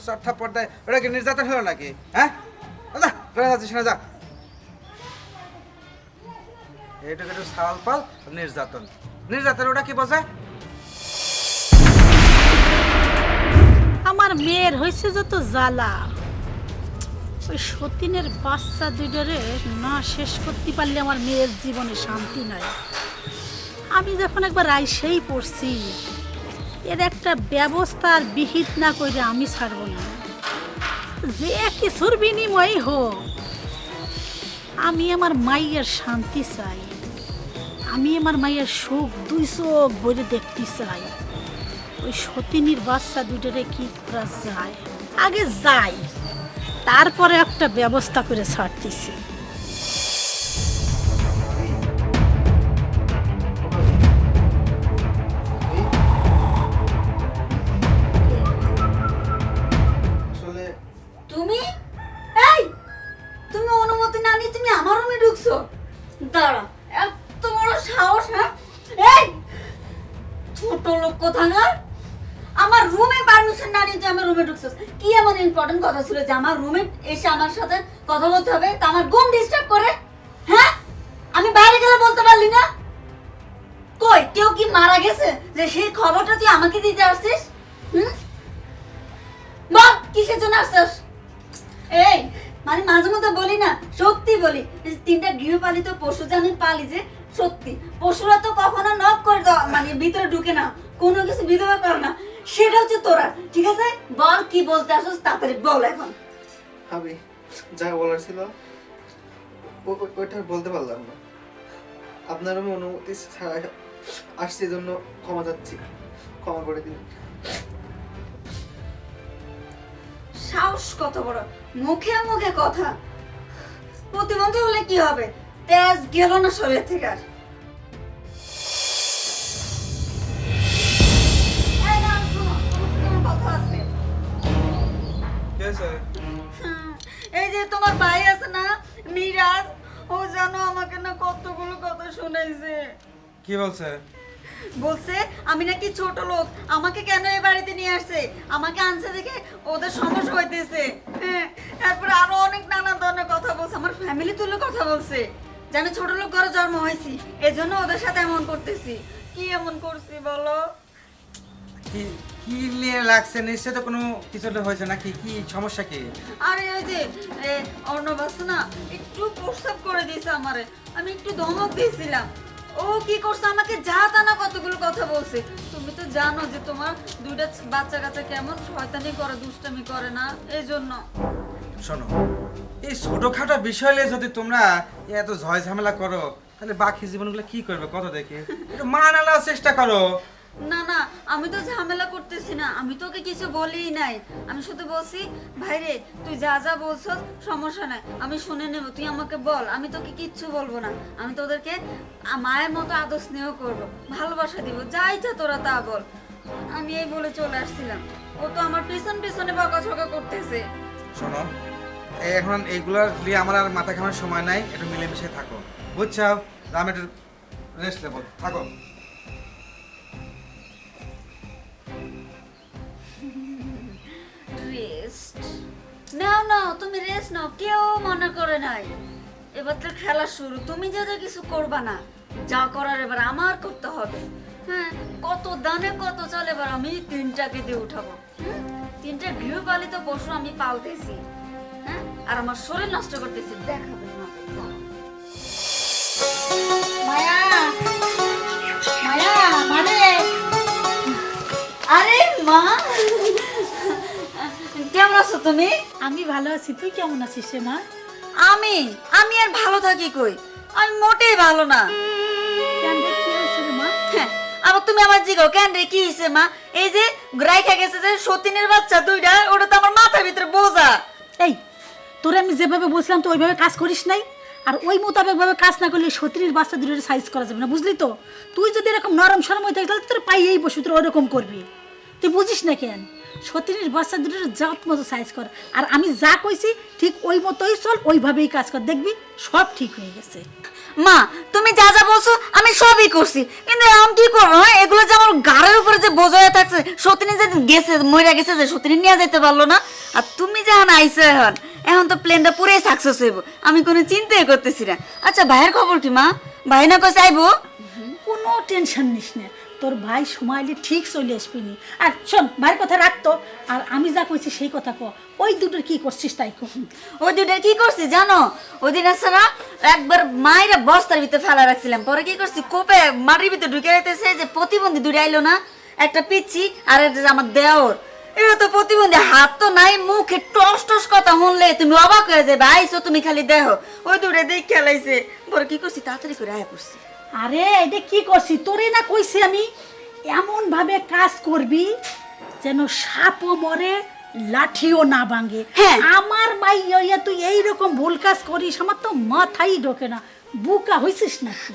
চট্টা পর্দায়, ওটা কি নির্যাতন হলো নাকি? হ্যাঁ, যা তোরা যাচ্ছিস না, যা। এইটুকু একটু সাওয়াল পাল, নির্যাতন নির্যাতন ওটা কি বোঝে? আমার মেয়ের হয়েছে যত জ্বালা, ওই সতীনের বাচ্চা দুইটারে না শেষ করতে পারলে আমার মেয়ের জীবনে শান্তি নাই। আমি যখন একবার আইসেই পড়ছি, এর একটা ব্যবস্থা আর বিহিত না করে আমি ছাড়বো না, যে কিছুর বিনিময় হোক। আমি আমার মাইয়ের শান্তি চাই, আমি আমার মায়ের সুখ দুই চোখ ভরে দেখতে চাই। ওই সতীনীর বাচ্চা দুটোরে কি করা যায়, আগে যাই, তারপরে একটা ব্যবস্থা করে ছাড়তেছি। আসলে তুমি এই তুমি অনুমতি না নিয়ে তুমি আমার রুমে ঢুকছো? দাঁড়া, এত বড় সাহস! হ্যাঁ, এই ছোট লোক কোথাকার, আমার রুমে পারমিশন না নিয়ে তুই আমার রুমে ঢুকছিস। কি এমন ইম্পর্টেন্ট কথা ছিল যে আমার রুমে এসে আমার সাথে কথা বলতে হবে? তা আমার ঘুম ডিস্টার্ব করে? হ্যাঁ, আমি বাইরে গেলে বলতে পারলি না? কই কেউ কি মারা গেছে যে সেই খবরটা তুই আমাকে দিতে আসছিস? হুম, বল কিসের জন্য আসছিস? এই মানে মাঝে মধ্যে বলি না, সত্যি বলি, এই যে তিনটা গৃহপালিত পশু যে আমি পালি, যে সত্যি পশুরা তো কখনো নক করে মানে ভিতরে ঢুকে না, কোনো কিছু বিধবা করে না, সেটা হচ্ছে তোরা। ঠিক আছে, বল কি বলতে আসছিস, তাড়াতাড়ি বল এখন। আমি যা বলার ছিল ওইটা আর বলতে পারলাম না। আপনার আমি অনুমতি ছাড়া আসছি, জন্য ক্ষমা চাচ্ছি, ক্ষমা করে দিন। সাহস কত বড়, মুখে মুখে কথা। প্রতিবন্ধী হলে কি হবে, তেজ গেল না শরীর থেকে আর। এই নাও, শোনো, তোমার সাথে আমার কথা আছে। কি হয়েছে? এই যে তোমার ভাই আছে না মিরাজ, ও জানো আমাকে না কতগুলো কথা শুনাইছে। কি বলছে? বলছে আমি নাকি ছোট লোক, আমাকে কেন এই বাড়িতে নিয়ে আসছে, আমাকে আনছে দেখে ওদের সমস্যা হইতেছে। হ্যাঁ, তারপর আরো অনেক নানা ধরনের কথা বলছে, আমার ফ্যামিলি তুলে কথা বলছে যে আমি ছোট লোক ঘরে জন্ম হয়েছি, এজন্য ওদের সাথে এমন করতেছি। কি এমন করছি বলো? কি কি নিয়ে লাগছে? নিশ্চয় তো কোনো কিছু একটা হয়েছে নাকি? কি সমস্যা কি? আরে ওই যে অর্ণব আছে না, একটু প্রস্তাব করে দিয়েছে আমারে, আমি একটু ধমক দিয়েছিলাম, ও কি করছে আমাকে যা তা না কতগুলো কথা বলছে। তুমি তো জানো যে তোমার দুইটা বাচ্চা কাচ্চা কেমন শয়তানি করে, দুষ্টামি করে না, এই জন্য। শোনো, এই ছোটখাটো বিষয় নিয়ে যদি তোমরা এত ঝয় ঝামেলা করো, তাহলে বাকি জীবনগুলো কি করবে কত দেখে? একটু মানানোর চেষ্টা করো। না না, আমি তো ঝামেলা করতেছি না, আমি তোকে কিছু বলিই নাই, আমি শুধু বলছি ভাইরে তুই যা যা বলছো সমস্যা নাই, আমি শুনে নেব, তুই আমাকে বল, আমি তোকে কিচ্ছু বলবো না, আমি তোদেরকে মায়ের মতো আদর স্নেহ করবো, ভালোবাসা দিব, যা ইচ্ছা তোরা তা বল। আমি এই বলে চলে আসছিলাম, ও তো আমার পিছন পিছনে বকাঝকা করতেছে। শোনো, এখন এইগুলো নিয়ে আমার আর মাথা ঘামার সময় নাই, একটু মিলেমিশে থাকো, বুঝছো? আমি একটু রেস্ট নেবো, থাকো। রেস্ট নাও নাও, তুমি রেস্ট নাও, কেউ মনে করে নাই। এবার তো খেলা শুরু, তুমি যা যা কিছু করবা না, যা করার এবার আমার করতে হবে। হ্যাঁ, কত দানে কত চাল এবার আমি তিনটাকে দিয়ে উঠাবো। তিনটা গৃহপালিত পশু আমি পালতেছি, হ্যাঁ, আর আমার শরীর নষ্ট করতেছি, দেখাবে আমাকে। মায়া, মায়া, মানে আরে মা, কেমন আছো তুমি? আমি ভালো আছি, তুই কেমন আছিস রে মা? আমি আমি আর ভালো থাকি কই, আমি মোটেই ভালো না। কেন রে, কি হয়েছে রে মা? হ্যাঁ, আবার তুমি আমার জিগাও কেন রে, কি হইছে মা? এই যে রাইখা গেছে যে সতীনের বাচ্চা দুইটা, ওটা তো আমার মাথার ভিতরে বোঝা। এই, তোরে আমি যেভাবে বলছিলাম তো ওইভাবে কাজ করিস নাই, আর ওই মোতাবেক ভাবে কাজ না করলে সতীনের বাচ্চা দুটোর সাইজ করা যাবে না, বুঝলি তো? তুই যদি এরকম নরম সরম হয়ে থাকিস তাহলে তোর পাইয়েই বসবি, তোর ওরকম করবি, তুই বুঝিস না কেন? সতীনের বাচ্চা দুটোর জাত মতো সাইজ কর, আর আমি যা কইছি ঠিক ওই মতোই চল, ওইভাবেই কাজ কর, দেখবি সব ঠিক হয়ে গেছে। মা, তুমি যা যা বলছো আমি সবই করছি, কিন্তু এখন কি করবো? হ্যাঁ, এগুলো যে আমার গাড়ির উপরে যে বোঝা হয়ে থাকছে, সতীনী যে গেছে মরে গেছে, যে সতীনী নিয়ে যেতে পারলো না, আর তুমি যখন আইছো এখন, এখন তো প্লেনটা পুরাই সাকসেস হইব, আমি কোনো চিন্তাই করতেছি না। আচ্ছা, ভাইয়ের খবর কি মা? ভাই না কই চাইবো? কোনো টেনশন নিস না, তোর ভাই সময়লে ঠিক চলে আসবি নি। আর শোন, ভাইয়ের কথা রাখতো, আর আমি যা কইছি সেই কথা কো, ওই দুটোর কি করছিস তাই কো। ওই দুইটার কি করছি জানো? ওই দিন আছে না, একবার মায়েরা বস্তার ভিতরে ফেলা রাখছিলাম, পরে কি করছি কোপে মাটির ভিতরে ঢুকে রাখতেছে, যে প্রতিবন্ধী দুটো আইলো না, একটা পিচ্ছি আর একটা আমার দেওর, এটা তো প্রতিবন্ধী, হাত তো নাই, মুখে টস টস কথা শুনলে তুমি অবাক হয়ে যাবে, আইসো তুমি খালি দেখো, ওই দুটো দেখ খেলাইছে, পরে কি করছি তাড়াতাড়ি করে আয় পড়ছি। আরে এটা কি করছি, তোরে না কইছি আমি এমন ভাবে কাজ করবি যেন সাপও মরে লাঠিও না ভাঙে। হ্যাঁ। আমার মাই ইয়া তুই এইরকম ভুল কাজ করিস, আমার তো মাথাই ঢোকে না, বুকা হইছিস নাকি?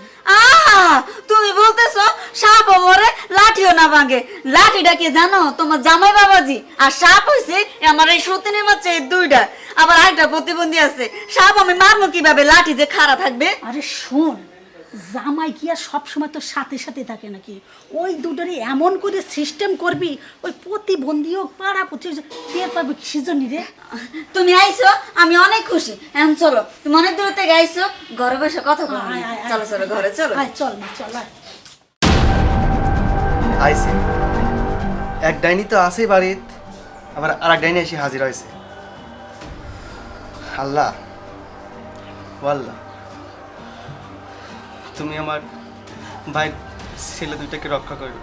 তুমি বলতেছো সাপ মরে লাঠিও না ভাঙে, লাঠিটা কি জানো? তোমার জামাই বাবাজি, আর সাপ হইছে আমার এই সতীনের বাচ্চা, এই দুইটা, আবার আরেকটা প্রতিবন্ধী আছে, সাপ আমি মারবো কিভাবে, লাঠি যে খাড়া থাকবে। আরে শোন, জামাই কি আর সবসময় তোর সাথে সাথে থাকে নাকি? ওই দুটোরই এমন করে সিস্টেম করবি, ওই প্রতিবন্ধী হোক পাড়া প্রতি টের পাবে সেজন্যই রে। তুমি আইছো, আমি অনেক খুশি, এখন চলো, তুমি অনেক দূর থেকে আইছো, ঘরে বসে কথা বলো, আয়, আয়, আয়। চলো চলো ঘরে চলো। আয় চল না, চল আয়। আইসে এক ডাইনি তো আছেই বাড়িত, আবার আর এক ডাইনি এসে হাজির হয়েছে। আল্লাহ, ও আল্লাহ, তুমি আমার ভাই ছেলে দুইটাকে রক্ষা করো,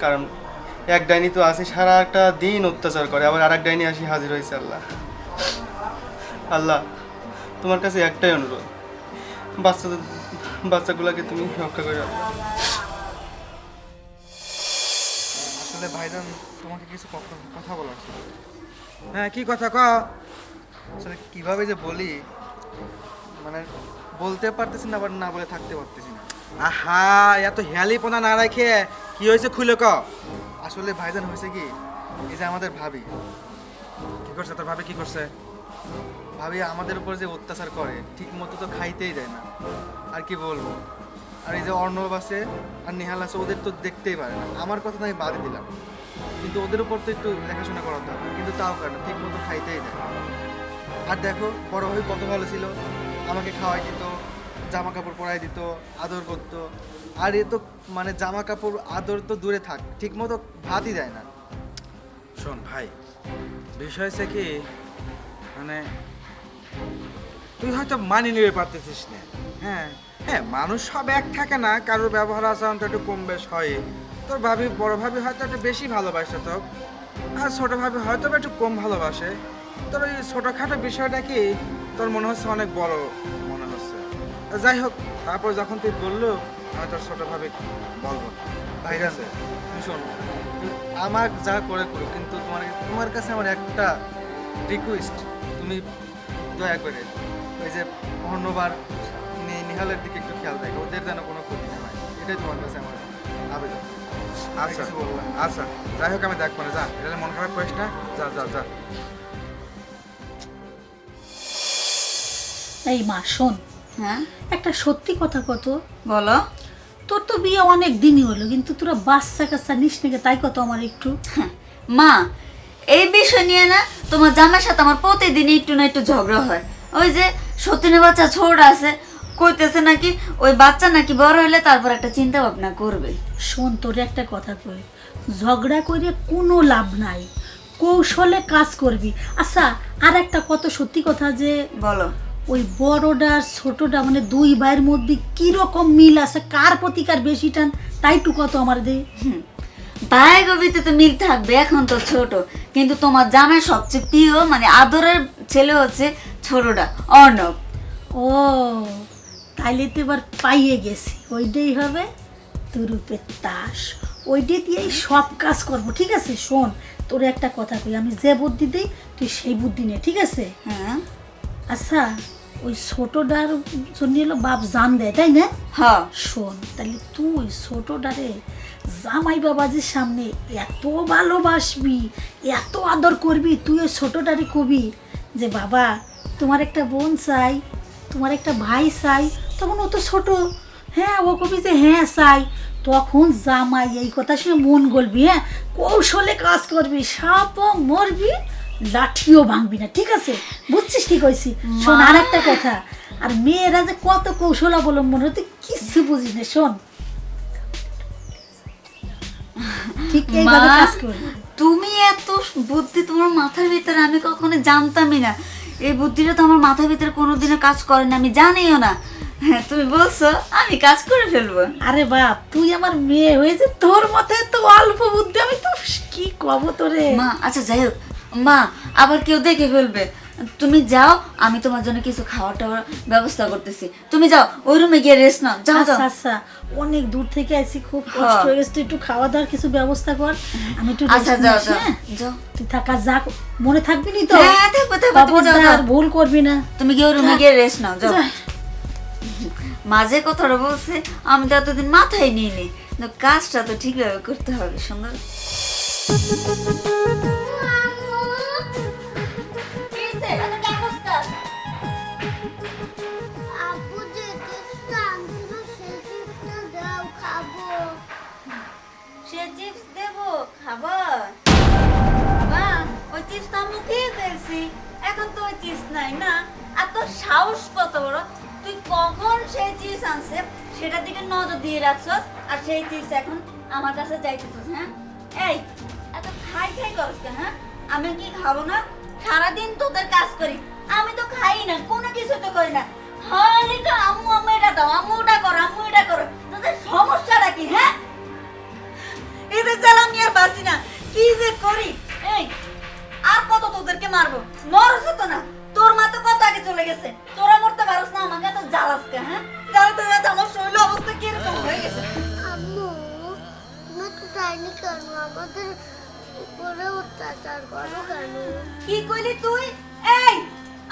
কারণ এক ডাইনি তো আছে সারা একটা দিন অত্যাচার করে, আবার আর এক ডাইনি আসি হাজির হয়েছে। আল্লাহ, আল্লাহ, তোমার কাছে একটাই অনুরোধ, বাচ্চাগুলোকে তুমি রক্ষা করো। আসলে ভাইজান, তোমাকে কিছু কথা বলার ছিল। হ্যাঁ কি কথা ক। আসলে কিভাবে যে বলি, মানে বলতে পারতেছি না, আবার না বলে থাকতে পারতেছি না। আহা এত হেয়ালিপনা না রাখে কি হয়েছে খুলে ক। আসলে ভাইজান হয়েছে কি, এই যে আমাদের ভাবি কি করছে তোর ভাবে, কি করছে? ভাবি আমাদের উপর যে অত্যাচার করে, ঠিক মতো তো খাইতেই দেয় না। আর কি বলবো, আর এই যে অর্ণব আছে আর নেহাল আছে, ওদের তো দেখতেই পারে না। আমার কথা তো আমি বাদই দিলাম, কিন্তু ওদের উপর তো একটু দেখাশোনা করাতে হবে, কিন্তু তাও করে না, ঠিক মতো খাইতেই দেয়। আর দেখো বড় ভাই কত ভালো ছিল, আমাকে খাওয়াই দিত, জামা কাপড় পরাই দিত, আদর করতো। আর এ তো মানে জামা কাপড় আদর তো দূরে থাক, ঠিক মতো ভাতই দেয় না। শোন ভাই, বিষয় হচ্ছে কি, মানে তুই হয়তো মানিয়ে নিতে পারতেছিস না। হ্যাঁ হ্যাঁ, মানুষ সব এক থাকে না, কারোর ব্যবহার আচরণ তো একটু কম বেশ হয়। তোর ভাবি, বড় ভাবি হয়তো একটু বেশি ভালোবাসে তো, আর ছোট ভাবি হয়তো একটু কম ভালোবাসে। তোর ওই ছোটোখাটো বিষয়টা কি তোর মনে হচ্ছে অনেক বড় মনে হচ্ছে। যাই হোক, তারপর যখন তুই বললো, আমি তোর ছোট ভাবি বলবো না। ভাই আছে, তুমি শোনো, আমার যা করে করো, কিন্তু তোমার কাছে আমার একটা রিকোয়েস্ট, তুমি দয়া করে ওই যে অন্যবার নিহালের দিকে একটু খেয়াল রাখো, ওদের যেন কোনো ক্ষতি না হয়, এটাই তোমার কাছে আমার আবেদন। আর আচ্ছা কিছু বলবো না। আচ্ছা, যাই হোক আমি দেখবো না, যা, এটা মন খারাপ করিস না, যা যা যা। এই মা শোন, হ্যাঁ একটা সত্যি কথা কত, বলো। তোর তো বিয়ে অনেক দিনই হলো, কিন্তু তোরা বাচ্চা কাচ্চা নিস নাকি, তাই কত আমার একটু। মা, এই বিষয় নিয়ে না তোমার জামাইয়ের সাথে আমার প্রতিদিন একটু না একটু ঝগড়া হয়। ওই যে সতীনের বাচ্চা ছোট আছে, কইতেছে নাকি ওই বাচ্চা নাকি বড় হলে তারপর একটা চিন্তা ভাবনা করবে। শোন, তোর একটা কথা কই, ঝগড়া করে কোনো লাভ নাই, কৌশলে কাজ করবি। আচ্ছা, আর একটা কত সত্যি কথা, যে বলো। ওই বড়টা আর ছোটটা মানে দুই ভাইয়ের মধ্যে কিরকম মিল আছে, কার প্রতি কার বেশি টান, তাই টু কত আমার দে। ভাই গবিতে তো মিল থাকবে, এখন তো ছোট, কিন্তু তোমার জামাই সবচেয়ে প্রিয় মানে আদরের ছেলে হচ্ছে ছোটটা, অর্ণব। ও তাইলে তো এবার পাইয়ে গেছি, ওইটাই হবে তুরুপের তাস, ওইটা দিয়েই সব কাজ করবো। ঠিক আছে শোন, তোর একটা কথা কই, আমি যে বুদ্ধি দিই তুই সেই বুদ্ধি নে, ঠিক আছে? হ্যাঁ আচ্ছা, ওই ছোটটার জন্য হলো বাপ জান দেয়, তাই না? হ্যাঁ শোন, তাহলে তুই ছোটটারে জামাই বাবাজির সামনে এত ভালোবাসবি, এত আদর করবি, তুই ওই ছোটটারে কবি যে বাবা তোমার একটা বোন চাই, তোমার একটা ভাই চাই। তখন ও তো ছোট, হ্যাঁ ও কবি যে হ্যাঁ চাই, তখন জামাই এই কথা শুনে মন গলবি, হ্যাঁ কৌশলে কাজ করবি, সাপও মরবি লাঠিও ভাঙবি না, ঠিক আছে? বুঝছিস কি কইছি? শোন, আর একটা কথা, আর মেয়েরা যে কত কৌশল অবলম্বন হতে কিছু বুঝিস না, শোন ঠিক এইভাবে কাজ করবি। তুমি এত বুদ্ধি তোমার মাথার ভিতরে আমি কখনো জানতামই না। এই বুদ্ধিটা তো আমার মাথার ভিতরে কোনোদিনও কাজ করে না, আমি জানিও না। হ্যাঁ, তুমি বলছো আমি কাজ করে ফেলবো। আরে বাপ, তুই আমার মেয়ে হয়েছে, তোর মতে তো অল্প বুদ্ধি, আমি তো কি কব তোরে। মা আচ্ছা যাই হোক, মা আবার কেউ দেখে ফেলবে, তুমি যাও, আমি তোমার জন্য কিছু খাওয়া টাওয়ার ব্যবস্থা করতেছি, তুমি যাও ওই রুমে গিয়ে রেস্ট নাও, যাও আচ্ছা যাও। আচ্ছা, অনেক দূর থেকে আইছি, খুব কষ্ট হয়ে গেছে, তুই একটু খাওয়া দাওয়ার কিছু ব্যবস্থা কর, আমি একটু আচ্ছা rest যাও নিই, যাও হ্যাঁ? যাও। তুই থাকা যা, মনে থাকবি নি তো? হ্যাঁ থাকবো থাকবো, তুমি যাও, খবরদার যাও। ভুল করবি না। তুমি গিয়ে ওই রুমে গিয়ে রেস্ট নাও, যাও। যা। মাঝে কথাটা বলছে, আমি তো এতদিন মাথায় নিইনি, কিন্তু কাজটা তো ঠিকভাবে করতে হবে। সুন্দর আপু যে টিপসটা আনছিল সেই টিপসটা দাও, খাবো। সে চিপস দেবো, খাবার বাবা, ওই চিপস তো আমি খেয়ে ফেলছি, এখন তো ওই চিপস নাই না। আর তোর সাহস কত বড়, তুই কখন সেই চিপস আনছে সেটার দিকে নজর দিয়ে রাখছস, আর সেই চিপস এখন আমার কাছে যাইতেছস? হ্যাঁ এই এত খাই খাই করছ কেন? হ্যাঁ আমি কি খাবো না? সারাদিন তোদের কাজ করি, আমি তো খাই না, কোনো কিছু তো করি না। হ্যাঁ লিখা আম্মু আম্মু এটা দাও, আম্মু ওটা করো, আম্মু এটা করো, তোদের সমস্যাটা কি? হ্যাঁ এদের জ্বালা আমি আর বাঁচি না, কি যে করি। এই আর কত তোদেরকে মারবো? মরছ তো না, তোর মা তো কত আগে চলে গেছে, তোরা মরতে পারছ না, আমাকে তো জ্বালাসকে। হ্যাঁ জ্বালাতে জ্বালাতে আমার শরীর অবস্থা কিরকম হয়ে গেছে। আম্মু তুমি তো চাইনি কেন, আমাদের উপরে অত্যাচার করো কেন? কি কইলি তুই? এই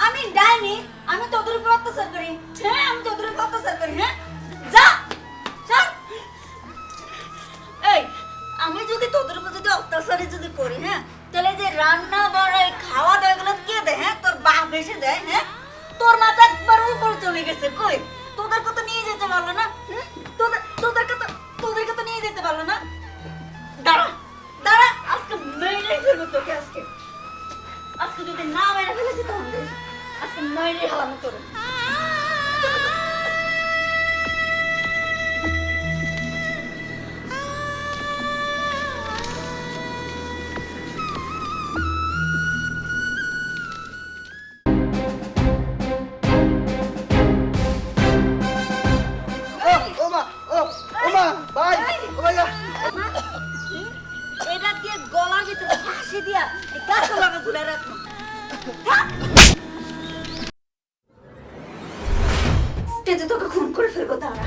আমি ডাইনি, আমি তোদের উপর অত্যাচার করি। হ্যাঁ আমি তোদের উপর অত্যাচার করি। হ্যাঁ যা যা। এই আমি যদি তোদের উপর যদি অত্যাচারই যদি করি, হ্যাঁ তাহলে যে রান্না বাড়াই খাওয়া দাওয়া এগুলো কে দেয়? হ্যাঁ তোর বাপ এসে দেয়। হ্যাঁ তোর মাথা একবার উপর চলে গেছে। কই তোদের কত নিয়ে যেতে পারলো না? তোদেরকে তো নিয়ে যেতে পারলো না। দাঁড়া দাঁড়া, আজকে মেরে ফেলবো তোকে। আজকে যদি না মেরে ফেলেছি তাহলে আজকে মেরে হালানো তোর। ও মা, ও মা, ভাই, ও ভাইয়া। এটা দিয়ে গলার ভিতরে ফাঁসি দিয়া এই গাছে লাগা ঝুলে রাখবো। তেজে তোকে খুন করে ফেলবো। দাঁড়া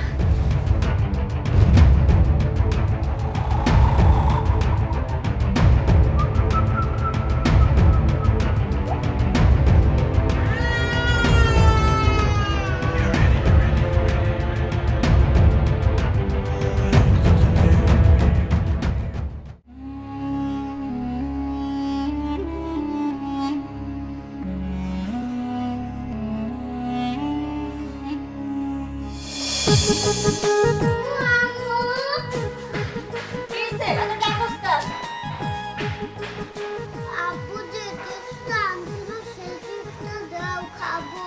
আপু যে চিপসটা আনছিল সেই চিপসটা দাও, খাবো।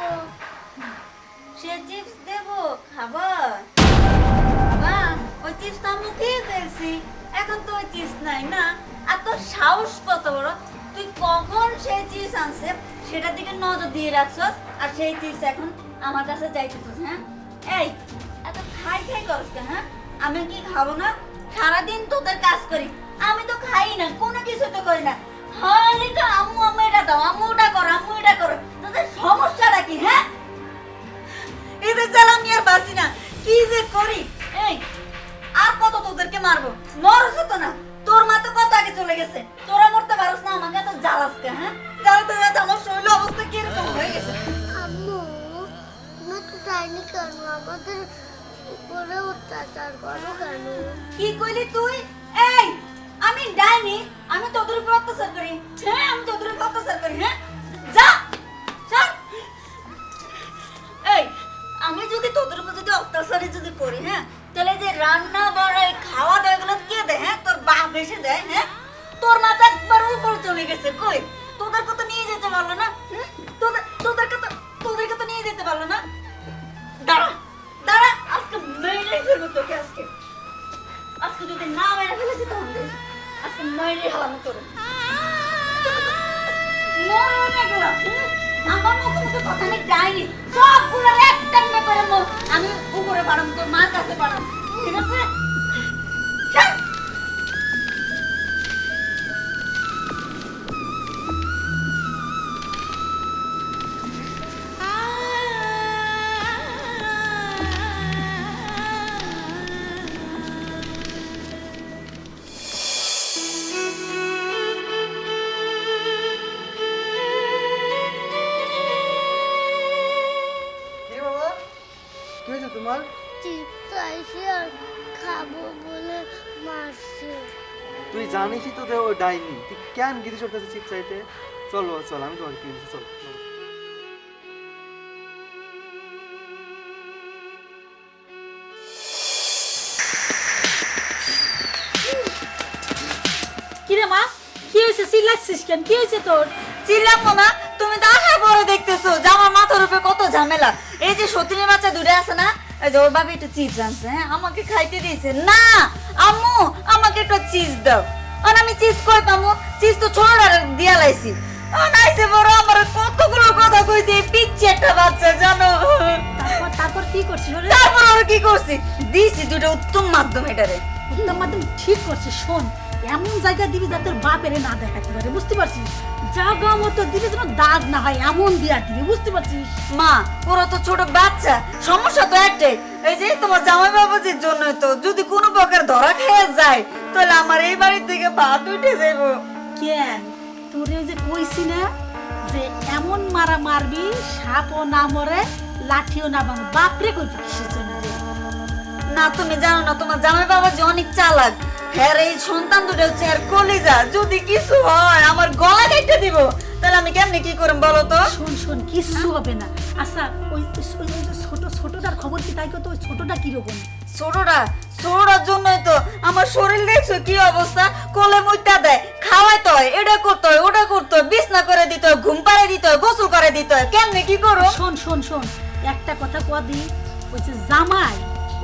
সে চিপস দেবো খাবার? বাবা ওই চিপস তো আমি খেয়ে ফেলছি, এখন তো ওই চিপস নাই না। আর তোর সাহস কত বড়, তুই কখন সেই চিপস আনছে সেটার দিকে নজর দিয়ে রাখছস, আর সেই চিপস এখন আমার কাছে চাইতেছিস? হ্যাঁ এই এত খাই খাই করস কেন? হ্যাঁ আমি কি খাবো না? সারাদিন তোদের কাজ করি, আমি তো খাই না, কোনো কিছু তো করি না। হ্যাঁ লিখা আম্মু আম্মু এটা দাও, আম্মু ওটা করো, আম্মু এটা করো। তোদের সমস্যাটা কি? হ্যাঁ এদের জ্বালা আমি আর বাঁচি না, কি যে করি। এই আর কত তোদেরকে মারবো? মরছ তো না, তোর মা তো কত আগে চলে গেছে, তোরা মরতে পারস না, আমাকে তো জ্বালাসকে। হ্যাঁ জ্বালাতে জ্বালাতে আমার শরীর অবস্থা কিরকম হয়ে গেছে। আম্মু তুমি তো যাইনি কেন? আমাদের উপরে অত্যাচার করো কেন? কি কইলি তুই? এই আমি ডাইনি, আমি তোদের উপর অত্যাচার করি। হ্যাঁ আমি তোদের উপর অত্যাচার করি। হ্যাঁ যা যা। এই আমি যদি তোদের উপর যদি অত্যাচারই যদি করি, হ্যাঁ তাহলে যে রান্না বাড়াই খাওয়া দাওয়া এগুলো কে দেয়? হ্যাঁ তোর বাপ এসে দেয়। হ্যাঁ তোর মাথা একবার উপর চলে গেছে। কই তোদেরকে তো নিয়ে যেতে পারলো না। তোদেরকে তো নিয়ে যেতে পারলো না। দাঁড়া দাঁড়া, আজকে মেরে ফেলবো তোকে। আজকে যদি না মেরে ফেলেছি তাহলে আজকে মেরে হালানো তোর। আমার মুখে কথা নেই, যায়নি সবগুলো একটা করে আমি উপরে পাঠাম, তোর মার কাছে পাঠাম। ঠিক আছে চল। কি বাবা, কি হয়েছে তোমার? চিপস চাইছি আর খাবো বলে মারছে। তুই জানিসই তো যে ও ডাইনি, তুই কেন গিরিশ ওর কাছে চিপ চাইতে? চল বাবা চল, আমি তোমাকে কিনে দিচ্ছি, চল। কিরে মা, কি হয়েছে? চিল্লাচ্ছিস কেন? কি হয়েছে তোর? চিল্লাবো না, তুমি তো আসার পরে দেখতেছো যে আমার মাথার উপরে কত ঝামেলা। এই যে সতীনের বাচ্চা দুটো আছে না, এই যে ওর বাবা একটু চিপস আনছে, হ্যাঁ আমাকে খাইতে দিয়েছে না। আম্মু আমাকে একটু চিপস দাও। আর আমি চিপস কই পামু? চিপস তো ছোটটা দিয়া লাইছি। আনাইছে বড় আমার কতগুলো কথা কইছে, এই পিচ্ছি একটা বাচ্চা জানো। তারপর কি করছিস? তারপর আর কি করছি? দিছি দুটো উত্তম মাধ্যম এটারে। উত্তম মাধ্যম ঠিক করছিস। শোন, এমন জায়গা দিবি যাতে তোর বাপেরে না দেখাতে পারে, বুঝতে পারছিস? জায়গা মতো দিবি যেন দাগ না হয়, এমন দিয়া দিবি, বুঝতে পারছিস? মা ওরা তো ছোট বাচ্চা, সমস্যা তো একটাই, এই যে তোমার জামাই বাবুজির জন্য। তো যদি কোনো প্রকার ধরা খেয়ে যায় তাহলে আমার এই বাড়ি থেকে ভাত উঠে যাইব। কেন তোরে ওই যে কইছি না যে এমন মারা মারবি সাপও না মরে লাঠিও না ভাঙে। বাপরে কইবি কিসের জন্য রে? না তুমি জানো না তোমার জামাই বাবা যে অনেক চালাক। হ্যাঁ এই সন্তান দুটো হচ্ছে আর কলিজা, যদি কিছু হয় আমার গলা কেটে দিব, তাহলে আমি কেমনে কি করব বলো তো? শোন শোন, কিচ্ছু হবে না। আচ্ছা ওই যে ছোটটার খবর কি? তাই কত ওই ছোটটা কিরকম? ছোটটার জন্যই তো আমার শরীর দেখছো কি অবস্থা, কোলে মুইতা দেয়, খাওয়াইতে হয়, এটা করতে হয়, ওটা করতে হয়, বিছনা করে দিতে হয়, ঘুম পাড়ে দিতে হয়, গোসল করে দিতে হয়, কেমনে কি করো? শোন শোন শোন, একটা কথা কদি, ওই যে জামাই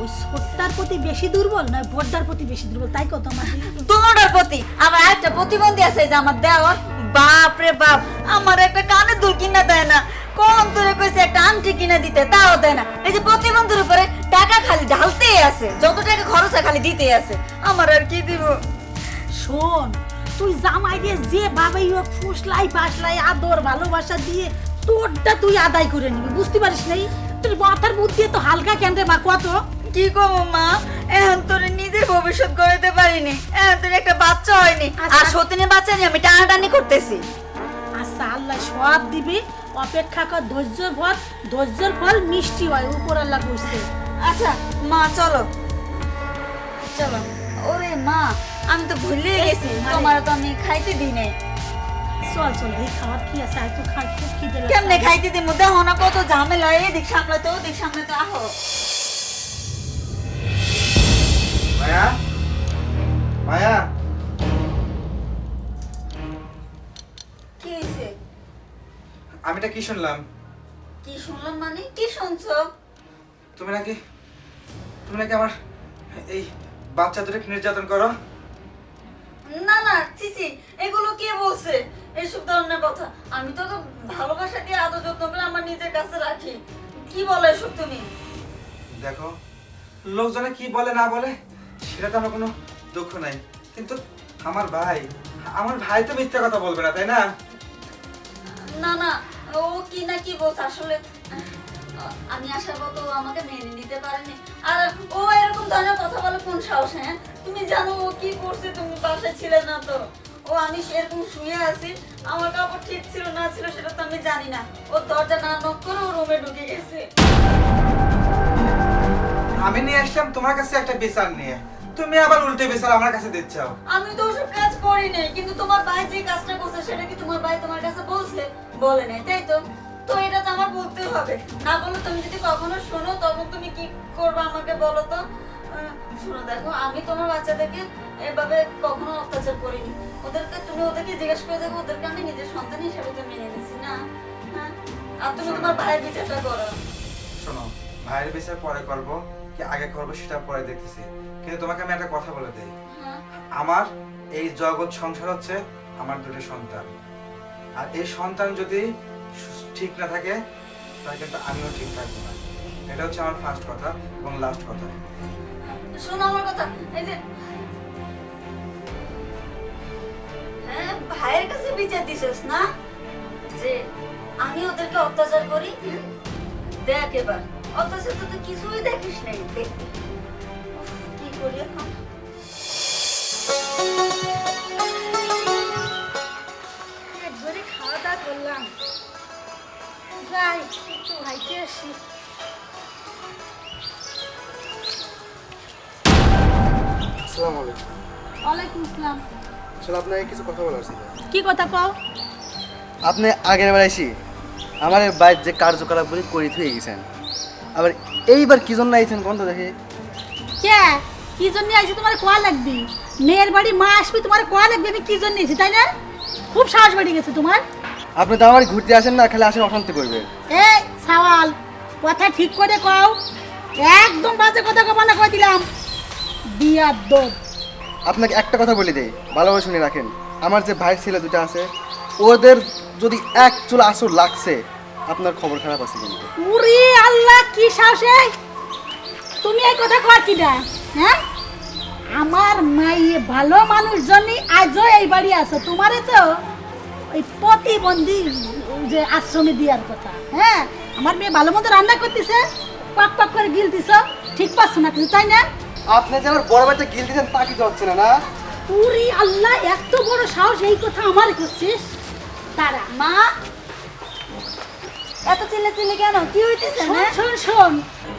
ওই ছোটটার প্রতি বেশি দুর্বল নয় বড়টার প্রতি বেশি দুর্বল, তাই কত আমার তোমার প্রতি আবার একটা প্রতিবন্ধী আছে যে আমার দেওয়ার। বাপ রে বাপ, আমার একটা কানের দুল কিনা দেয় না, কোন তোরে কইছে একটা আংটি কিনা দিতে, তাও দেয় না। এই যে প্রতিবন্ধীর উপরে টাকা খালি ঢালতেই আছে, যত টাকা খরচ হয় খালি দিতেই আছে, আমার আর কি দিব? শোন, তুই জামাই দিয়ে যে ভাবেই হোক ফুসলাই ফাসলাই আদর ভালোবাসা দিয়ে তোরটা তুই আদায় করে নিবি, বুঝতে পারিস নাই? তোর মাথার বুদ্ধি তো হালকা কেন রে মা, কত কি করবো মা, এখন তোর নিজের ভবিষ্যৎ গড়তে পারিনি, এখন তোর একটা বাচ্চা হয়নি, আর সতীনের বাচ্চা নিয়ে আমি টানাটানি করতেছি। আচ্ছা আল্লাহ সব দিবি, অপেক্ষা কর, ধৈর্যের ফল মিষ্টি হয়, উপর আল্লাহ বুঝছে। আচ্ছা মা চলো চলো। ওরে মা, আমি তো ভুলে গেছি, তোমার তো আমি খাইতে দিই নাই। চল চল, এই খাবার কি আছে, আয় তো খাই, খুব খিদে লাগছে। কেমনে খাইতে দিই, দেখো না কত ঝামেলা, এদিক সামলাতে ওদিক সামলাতে, আহো। মায়া, মায়া, কি হয়েছে? আমি এটা কি শুনলাম? কি শুনলাম মানে? কি শুনছো? তুমি নাকি আমার এই বাচ্চা দুটোকে নির্যাতন করো? না না, চিচি, এগুলো কে বলছে এইসব ধরনের কথা? আমি তো ভালোবাসা দিয়ে আদর যত্ন করে আমার নিজের কাছে রাখি, কি বলো এসব তুমি? দেখো, লোকজনে কি বলে না বলে সেটা তো আমার কোনো দুঃখ নাই, কিন্তু আমার ভাই তো মিথ্যা কথা বলবে না, তাই না? না না, ও কি না কি বলছে আসলে, আমি আসার পর তো আমাকে মেনে নিতে পারেনি, আর ও এরকম ধরনের কথা বলে কোন সাহস? হ্যাঁ তুমি জানো ও কি করছে? তুমি বাসায় ছিলে না তো? ও আমি এরকম শুয়ে আছি, আমার কাপড় ঠিক ছিল না ছিল সেটা তো আমি জানি না, ও দরজা না নক করে ও রুমে ঢুকে গেছে। আমি নিয়ে আসলাম তোমার কাছে একটা বিচার নিয়ে, তুমি আবার উল্টে বিচার আমার কাছে দিচ্ছাও। আমি তো ওসব কাজ করি নাই, কিন্তু তোমার ভাই যে কাজটা করছে সেটা কি তোমার ভাই তোমার কাছে বলছে? বলে নাই, তাই তো? তো এটা তো আমার বলতে হবে, না বলো তুমি যদি কখনো শোনো তখন তুমি কি করবে আমাকে বলো তো? শোনো দেখো, আমি তোমার বাচ্চাদেরকে এভাবে কখনো অত্যাচার করিনি, ওদেরকে জিজ্ঞেস করে দেখো, ওদেরকে আমি নিজের সন্তান হিসেবে তো মেনে নিছি না? হ্যাঁ, আর তুমি তোমার ভাইয়ের বিচারটা করো। শোনো, ভাইয়ের বিচার পরে করবো কি আগে করবো সেটা পরে দেখতেছি, কিন্তু তোমাকে আমি একটা কথা বলে দেই, হ্যাঁ, আমার এই জগৎ সংসার হচ্ছে আমার দুটো সন্তান, আর এই সন্তান যদি ঠিক না থাকে তাহলে কিন্তু আমিও ঠিক থাকবো না। এটা হচ্ছে আমার ফার্স্ট কথা এবং লাস্ট কথা। শোনো আমার কথা, এই যে হ্যাঁ ভাইয়ের কাছে বিচার দিছিস না যে আমি ওদেরকে অত্যাচার করি? দেখ এবার, অত্যাচার তো তুই কিছুই দেখিস নাই, দেখ কি করি এখন। একবারে খাওয়া দাওয়া করলাম, যাই একটু ভাইকে আসি। আসসালামু আলাইকুম। ওয়ালাইকুম আসসালাম। আসলে আপনাকে কিছু কথা বলার ছিল। কি কথা কও? আপনি আগের বার আইসি আমার বাইর যে কার্যকলাপগুলি করে থুয়ে গেছেন, আবার এইবার কি জন্য আইছেন কোন তো দেখি? কে কি জন্য আইছি তোমার কোয়া লাগবি? মেয়ের বাড়ি মা আসবি, তোমার কোয়া লাগবে আমি কি জন্য এসেছি, তাই না? খুব সাহস বেড়ে গেছে তোমার। আপনি তো আমার ঘুরতে আসেন না, খালি আসেন অশান্তি করবেন। এই সওয়াল, কথা ঠিক করে কও, একদম বাজে কথা কবা না, কই দিলাম বিয়াদব। আপনাকে একটা কথা বলে দেই, ভালোভাবে শুনে রাখেন। আমার যে ভাই ছেলে দুটো আছে, ওদের যদি এক চুল আসর লাগছে, আপনার খবর খারাপ আছে কিন্তু। উরি আল্লাহ, কি সাহসে তুমি এই কথা কর কিডা? হ্যাঁ, আমার মাইয়ে ভালো মানুষ জন্যই আজও এই বাড়ি আছে, তোমারে তো ওই প্রতিবন্ধী যে আশ্রমে দেওয়ার কথা। হ্যাঁ, আমার মেয়ে ভালো মতো রান্না করতেছে, পাক পাক করে গিলতিছ, ঠিক পাচ্ছ না কিছু, তাই না? আপনি যে আমার বড় ভাইটা গিল দিয়েছেন তা কিছু হচ্ছে না না? উরি আল্লাহ, এত বড় সাহস, এই কথা আমার করছিস? তারা মা এত চিল্লাচিল্লি কেন? কি হইতেছে শোন না? শোন শোন,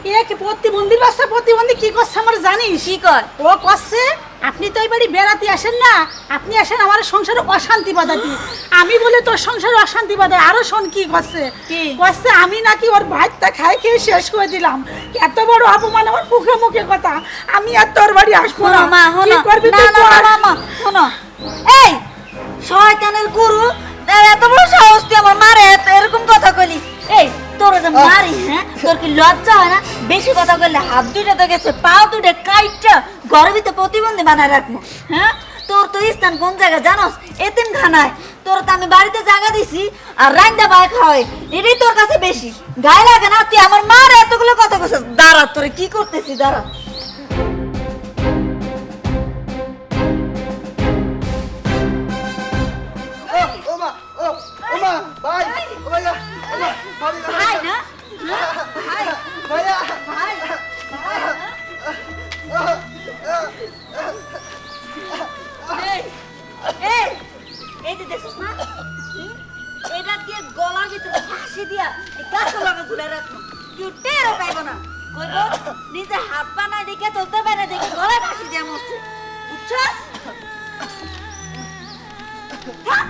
এ কি প্রতিবন্ধীর বাচ্চা? প্রতিবন্ধী কি করছে আমার জানিস? কি কর? ও করছে, আপনি তো এই বাড়ি বেড়াতে আসেন না, আপনি আসেন আমার সংসারে অশান্তি বাঁধাতে। আমি বলে তোর সংসারে অশান্তি বাঁধায়। আরো শোন কি করছে। কি? করছে আমি নাকি ওর ভাতটা খাই খেয়ে শেষ করে দিলাম। এত বড় অপমান আমার মুখে মুখে কথা। আমি আর তোর বাড়ি আসবো না। শোনো মা, কি শোনো। করবি না তুই না কর। না মা, শোনো। এই শয়তানের গুরু, এত বড় সাহস তুই আমার মারে এরকম কথা কইলি? এই তোর যে মারি, হ্যাঁ, তোর কি লজ্জা হয় না? বেশি কথা কইলে হাত দুইটা তো গেছে, পাও দুইটা কাইটটা ঘরের ভিতরে প্রতিবন্ধী বানায় রাখবো। হ্যাঁ, তোর তো স্থান কোন জায়গা জানোস? এতিমখানায়। তোর তো আমি বাড়িতে জায়গা দিছি আর রান্দা বাই খাওয়াই, এটাই তোর কাছে বেশি গায়ে লাগে না? তুই আমার মার এতগুলো কথা কইছিস। দাঁড়া, তোরে কি করতেছি, দাঁড়া। ও মা, ও মা, ভাই, ও ভাইয়া, ও মা, ভাবি, ভাই না? ভাই ভাইয়া, ভাই এই, এই, এই যে দেখছিস না? হুম? এটা দিয়ে গলার ভিতরে ফাঁসি দিয়া এই গাছের লগে ঝুলে রাখবো। কেউ টেরও পাইবো না। কইব নিজে হাত পা নাই দেখে চলতে পারে না দেখে গলায় ফাঁসি দিয়া মরছে। বুঝছস? থাক।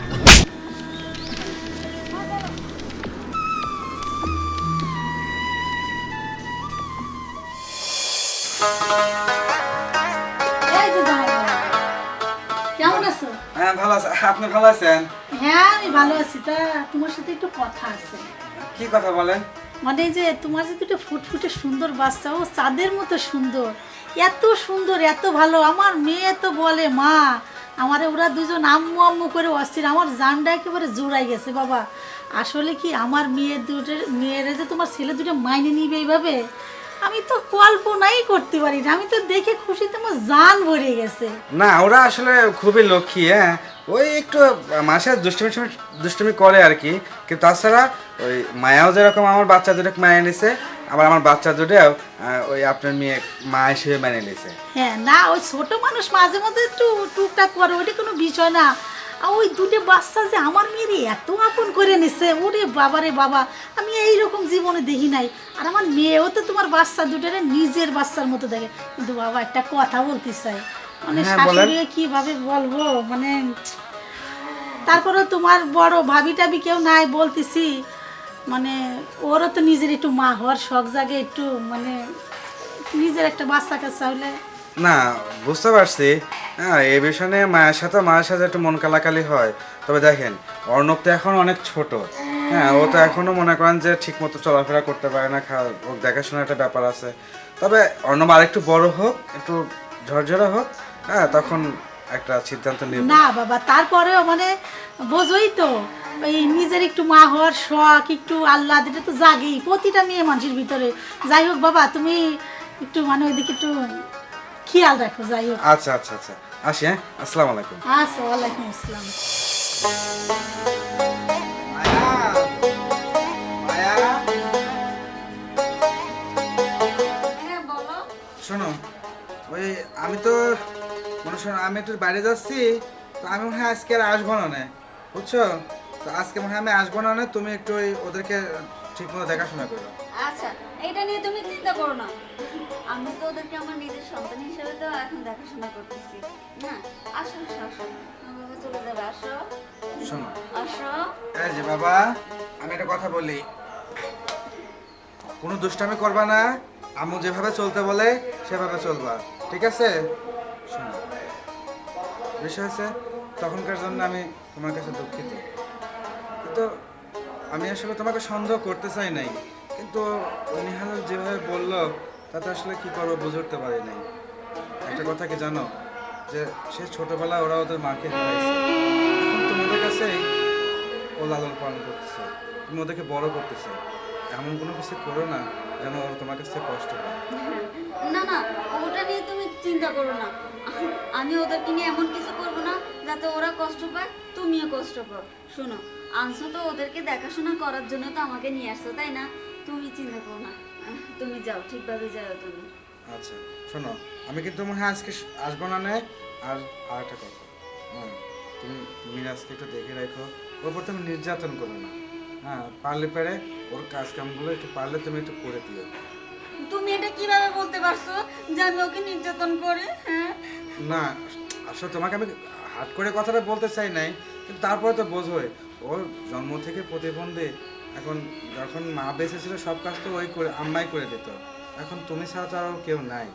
এই যে জামাই বাবা, কেমন আছো? হ্যাঁ ভালো আছে, আপনি ভালো আছেন? হ্যাঁ আমি ভালো আছি। তা তোমার সাথে একটু কথা আছে। কি কথা বলেন? মানে যে তোমার যে দুটো ফুটফুটে সুন্দর বাচ্চা, ও চাঁদের মতো সুন্দর, এত সুন্দর, এত ভালো। আমার মেয়ে তো বলে মা, আমারে ওরা দুজন আম্মু আম্মু করে অস্থির। আমার জানটা একেবারে জোড়াই গেছে বাবা। আসলে কি আমার মেয়েরা যে তোমার ছেলে দুটো মাইনে নিবে এইভাবে, আমি তো কল্পনাই করতে পারি না। আমি তো দেখে খুশিতে আমার জান ভরে গেছে। না, ওরা আসলে খুবই লক্ষ্মী। হ্যাঁ, ওই একটু মাসে দুষ্টুমি করে আর কি, কিন্তু তাছাড়া ওই মায়াও যেরকম আমার বাচ্চা দুটো মায়ের নিছে, আবার আমার বাচ্চা দুটোও ওই আপনার মেয়ে মা হিসেবে মেনে নিছে। হ্যাঁ, না ওই ছোট মানুষ মাঝে মধ্যে একটু টুকটাক করে, ওইটা কোনো বিষয় না। আর ওই দুটো বাচ্চা যে আমার মেয়ের এত আপন করে নিছে, ওরে বাবা রে বাবা, আমি এইরকম জীবনে দেখি নাই। আর আমার মেয়েও তো তোমার বাচ্চা দুটোরে নিজের বাচ্চার মতো দেখে। কিন্তু বাবা একটা কথা বলতে চাই, মানে হ্যাঁ, বলেন। শাশুড়ি কিভাবে বলবো, মানে তারপরে তোমার বড় ভাবি টাবি কেউ নাই বলতেছি, মানে ওরও তো নিজের একটু মা হওয়ার শখ জাগে, একটু মানে নিজের একটা বাচ্চা কাচ্চা হলে। না, বুঝতে পারছি। হ্যাঁ, এই বিষয়ে মায়ের সাথে একটু মন কালাকালি হয়। তবে দেখেন, অর্ণব তো এখন অনেক ছোট। হ্যাঁ, ও তো এখনো মনে করেন যে ঠিক মতো চলাফেরা করতে পারে না, ওর দেখাশোনার একটা ব্যাপার আছে। তবে অর্ণব আর একটু বড় হোক, একটু ঝরঝরা হোক, হ্যাঁ, তখন একটা সিদ্ধান্ত নেব। না বাবা, তারপরেও মানে বোঝোই তো, ওই নিজের একটু মা হওয়ার শখ, একটু আল্লাহ এটা তো জাগেই প্রতিটা মেয়ে মানুষের ভিতরে। যাই হোক বাবা, তুমি একটু মানে ওইদিকে একটু খেয়াল রাখো। যাই হোক, আচ্ছা আচ্ছা আচ্ছা, আসি। হ্যাঁ, আসসালামু আলাইকুম। আচ্ছা, ওয়ালাইকুম আসসালাম। হ্যাঁ বলো। শোনো, ওই আমি তো শোনো, আমি একটু বাইরে যাচ্ছি, তো আমি মনে হয় আজকে আর আসবো না, বুঝছো? তো আজকে মনে হয় আমি আসবো না, তুমি একটু ওদেরকে ঠিক মতো দেখাশোনা করো। আচ্ছা, এটা নিয়ে তুমি চিন্তা করো না। আমি তো ওদেরকে আমার নিজের সন্তান হিসেবে তো এখন দেখাশোনা করতেছি। না, আসো আসো আসো, আমাকে চলে যাবে। আসো শোনো, আসো। এই যে বাবা, আমি একটা কথা বলি, কোনো দুষ্টামি করবা না। আম্মু যেভাবে চলতে বলে সেভাবে চলবা, ঠিক আছে? শোনো, বিষয় আছে, তখনকার জন্য আমি তোমার কাছে দুঃখিত, কিন্তু আমি আসলে তোমাকে সন্দেহ করতে চাই নাই, কিন্তু নিহাল যেভাবে বললো তাতে আসলে কি করবো বুঝে উঠতে পারি নাই। একটা কথা কি জানো, যে সে ছোটবেলায় ওরা ওদের মাকে হারাইছে, এখন তোমাদের কাছেই ও লালন পালন করতেছে, তুমি ওদেরকে বড় করতেছে। এমন কোনো কিছু করো না যেন ওর তোমার কাছ থেকে কষ্ট পায়। না না, ওটা নিয়ে তুমি চিন্তা করো না। আমি ওদেরকে নিয়ে এমন কিছু করব না যাতে ওরা কষ্ট পায়, তুমিও কষ্ট পাও। শোনো, আনছো তো ওদেরকে দেখাশোনা করার জন্য, তো আমাকে নিয়ে আসছো, তাই না? তুমি চিন্তা করো না, তুমি যাও, ঠিকভাবে যাও তুমি। আচ্ছা শোনো, আমি কিন্তু মনে হয় আজকে আসবো না। আর একটা কথা, হ্যাঁ, তুমি মিরাজকে একটু দেখে রাখো, ওর উপর তুমি নির্যাতন করো না, হ্যাঁ পারলে পেরে ওর কাজ কামগুলো একটু পারলে তুমি একটু করে দিও। তুমি এটা কিভাবে বলতে পারছো যে আমি ওকে নির্যাতন করি? হ্যাঁ, না আসলে তোমাকে আমি হাট করে কথাটা বলতে চাই নাই, কিন্তু তারপরে তো বোঝোই ওর জন্ম থেকে প্রতিবন্ধী। এখন যখন মা বেঁচে ছিল সব কাজ তো ওই করে আম্মাই করে দিত, এখন তুমি ছাড়া তো আর কেউ নাই।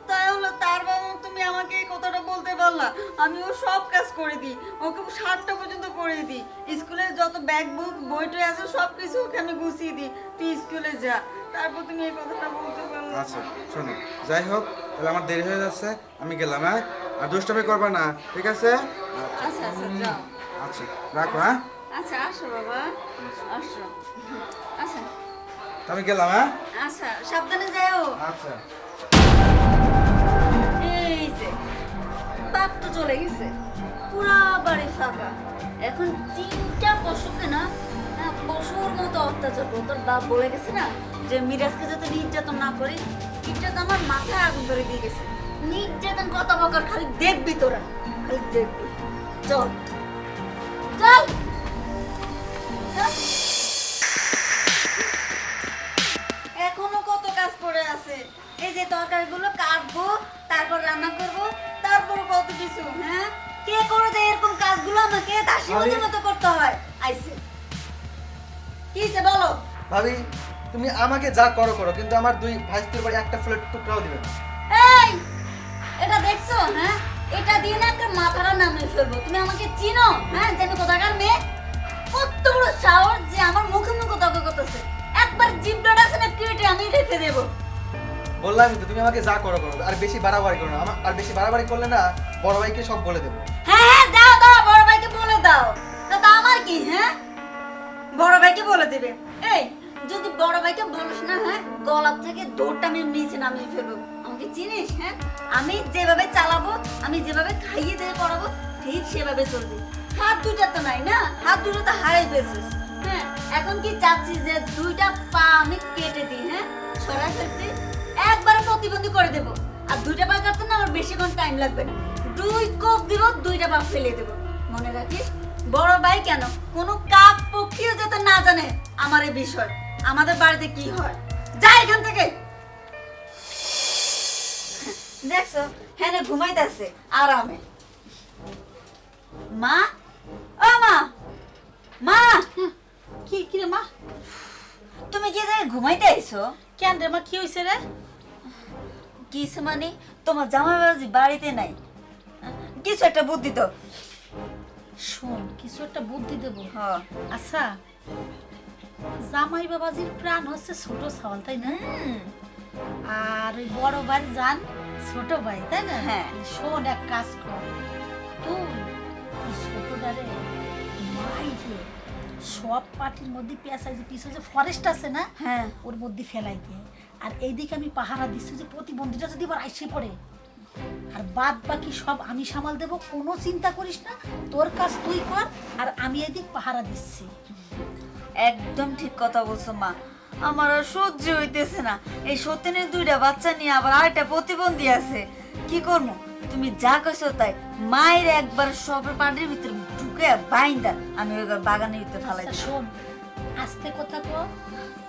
তাহলে তার বাবা তুমি আমাকে এই কথাটা বলতে পারলা? আমি ও সব কাজ করে দিই, ওকে 7টা পর্যন্ত করে দিই, স্কুলের যত ব্যাগ বুক বইটই আছে সব কিছু ওকে আমি গুছিয়ে দিই, তুই স্কুলে যা। তারপর তুমি এই কথাটা বলতে পারলা? আচ্ছা শোনো, যাই হোক তাহলে আমার দেরি হয়ে যাচ্ছে, আমি গেলাম। হ্যাঁ, আর দুষ্টামি করবা না, ঠিক আছে? আচ্ছা আচ্ছা যাও। আচ্ছা রাখো। হ্যাঁ আচ্ছা আসো বাবা, আসো। আচ্ছা তা আমি গেলাম। হ্যাঁ আচ্ছা, সাবধানে যাও। আচ্ছা। এই যে বাপ তো চলে গেছে, পুরা বাড়ি ফাঁকা। এখন 3টা পশুকে না পশুর মতো অত্যাচার করতো। তোর বাপ বলে গেছে না যে মিরাজকে যাতে নির্যাতন না করি, এটা তো আমার মাথায় আগুন ধরে দিয়ে গেছে। নির্যাতন কত বকার খালি দেখবি তোরা, খালি দেখবি। চল চল চল। এখনো কত কাজ পড়ে আছে, এই যে তরকারিগুলো কাটবো, তারপর রান্না করব, তারপর কত কিছু। হ্যাঁ, কে করে দেয় এরকম কাজগুলো? আমাকে দাসীবাদের মতো করতে হয়। আইছে কিসে বলো? ভাবি তুমি আমাকে যা করো করো, কিন্তু আমার 2 ভাইস্তির বাড়ি একটা ফুলের টুকরাও দিবে না। এই এটা দেখছো? হ্যাঁ, এটা দিয়ে না একটা মাথাটা নামিয়ে ফেলবো। তুমি আমাকে চিনো? হ্যাঁ, যে আমি কোথাকার মেয়ে? কত বড় সাহস যে আমার মুখে মুখে তর্ক করতেছে। একবার জিভটা আছে না কেটে আমি রেখে দেবো। বললাম তো তুমি আমাকে যা করো করো, আর বেশি বাড়াবাড়ি করো না। আর বেশি বাড়াবাড়ি করলে না বড় ভাইকে সব বলে দেবো। হ্যাঁ হ্যাঁ, দাও দাও, বড় ভাইকে বলে দাও। তা আমার কি? হ্যাঁ, বড় ভাইকে বলে দেবে। এই যদি বড় ভাইকে বলিস না, হ্যাঁ, গলা থেকে দৌড়টা আমি নিচে নামিয়ে ফেলবো। আমাকে চিনিস? হ্যাঁ, আমি যেভাবে চালাবো, আমি যেভাবে খাইয়ে দিয়ে পড়াবো, ঠিক সেভাবে চলবে। হাত দুটা তো নাই না, হাত দুটো তো হারিয়ে ফেলছিস। হ্যাঁ, এখন কি চাচ্ছিস যে 2টা পা আমি কেটে দিই? হ্যাঁ, সরাই ফেলতে একবারে প্রতিবন্ধী করে দেবো। আর 2টা পা কাটতে না আমার বেশিক্ষণ টাইম লাগবে না, 2 কোপ দিব, 2টা পা ফেলে দেবো। মনে রাখিস, বড় ভাই কেন কোনো কাক পক্ষীও যাতে না জানে আমার এই বিষয়, আমাদের বাড়িতে কি হয়। যা এখান থেকে। দেখছো, হ্যাঁ ঘুমাইতেছে আরামে। মা, ও মা, মা, কি কি রে মা? তুমি কি জায়গায় ঘুমাইতে আইছো? কেন রে মা, কি হয়েছে রে? কিছু মানে তোমার জামাই বাবাজি বাড়িতে নাই, কিছু একটা বুদ্ধি তো। শোন, কিছু একটা বুদ্ধি দেবো। হ্যাঁ, আচ্ছা, জামাই বাবাজির প্রাণ হচ্ছে ছোট সাওয়াল, তাই না? আর ওই বড় ভাই জান ছোট ভাই, তাই না? হ্যাঁ। শোন, এক কাজ কর, তুই ওই ছোটটারে মাইরে সব পার্টির মধ্যে পেঁচাই, যে পিছনে যে ফরেস্ট আছে না, হ্যাঁ, ওর মধ্যে ফেলাই দিয়ে। আর এইদিকে আমি পাহারা দিচ্ছি যে প্রতিবন্ধীটা যদি আবার আইসে পড়ে, আর বাদ বাকি সব আমি সামাল দেব, কোনো চিন্তা করিস না, তোর কাজ তুই কর, আর আমি এদিক পাহারা দিচ্ছি। একদম ঠিক কথা বলছো মা। আমার আর সহ্য হইতেছে না, এই সতীনের 2টা বাচ্চা নিয়ে আবার আরেকটা প্রতিবন্ধী আছে, কি করবো? তুমি যা কইছো তাই, মায়ের একবার সবের পানির ভিতরে ঢুকে বাইন্দা আমি ওই বাগানের ভিতরে ফালাই। আচ্ছা, শোন, আস্তে কথা কো,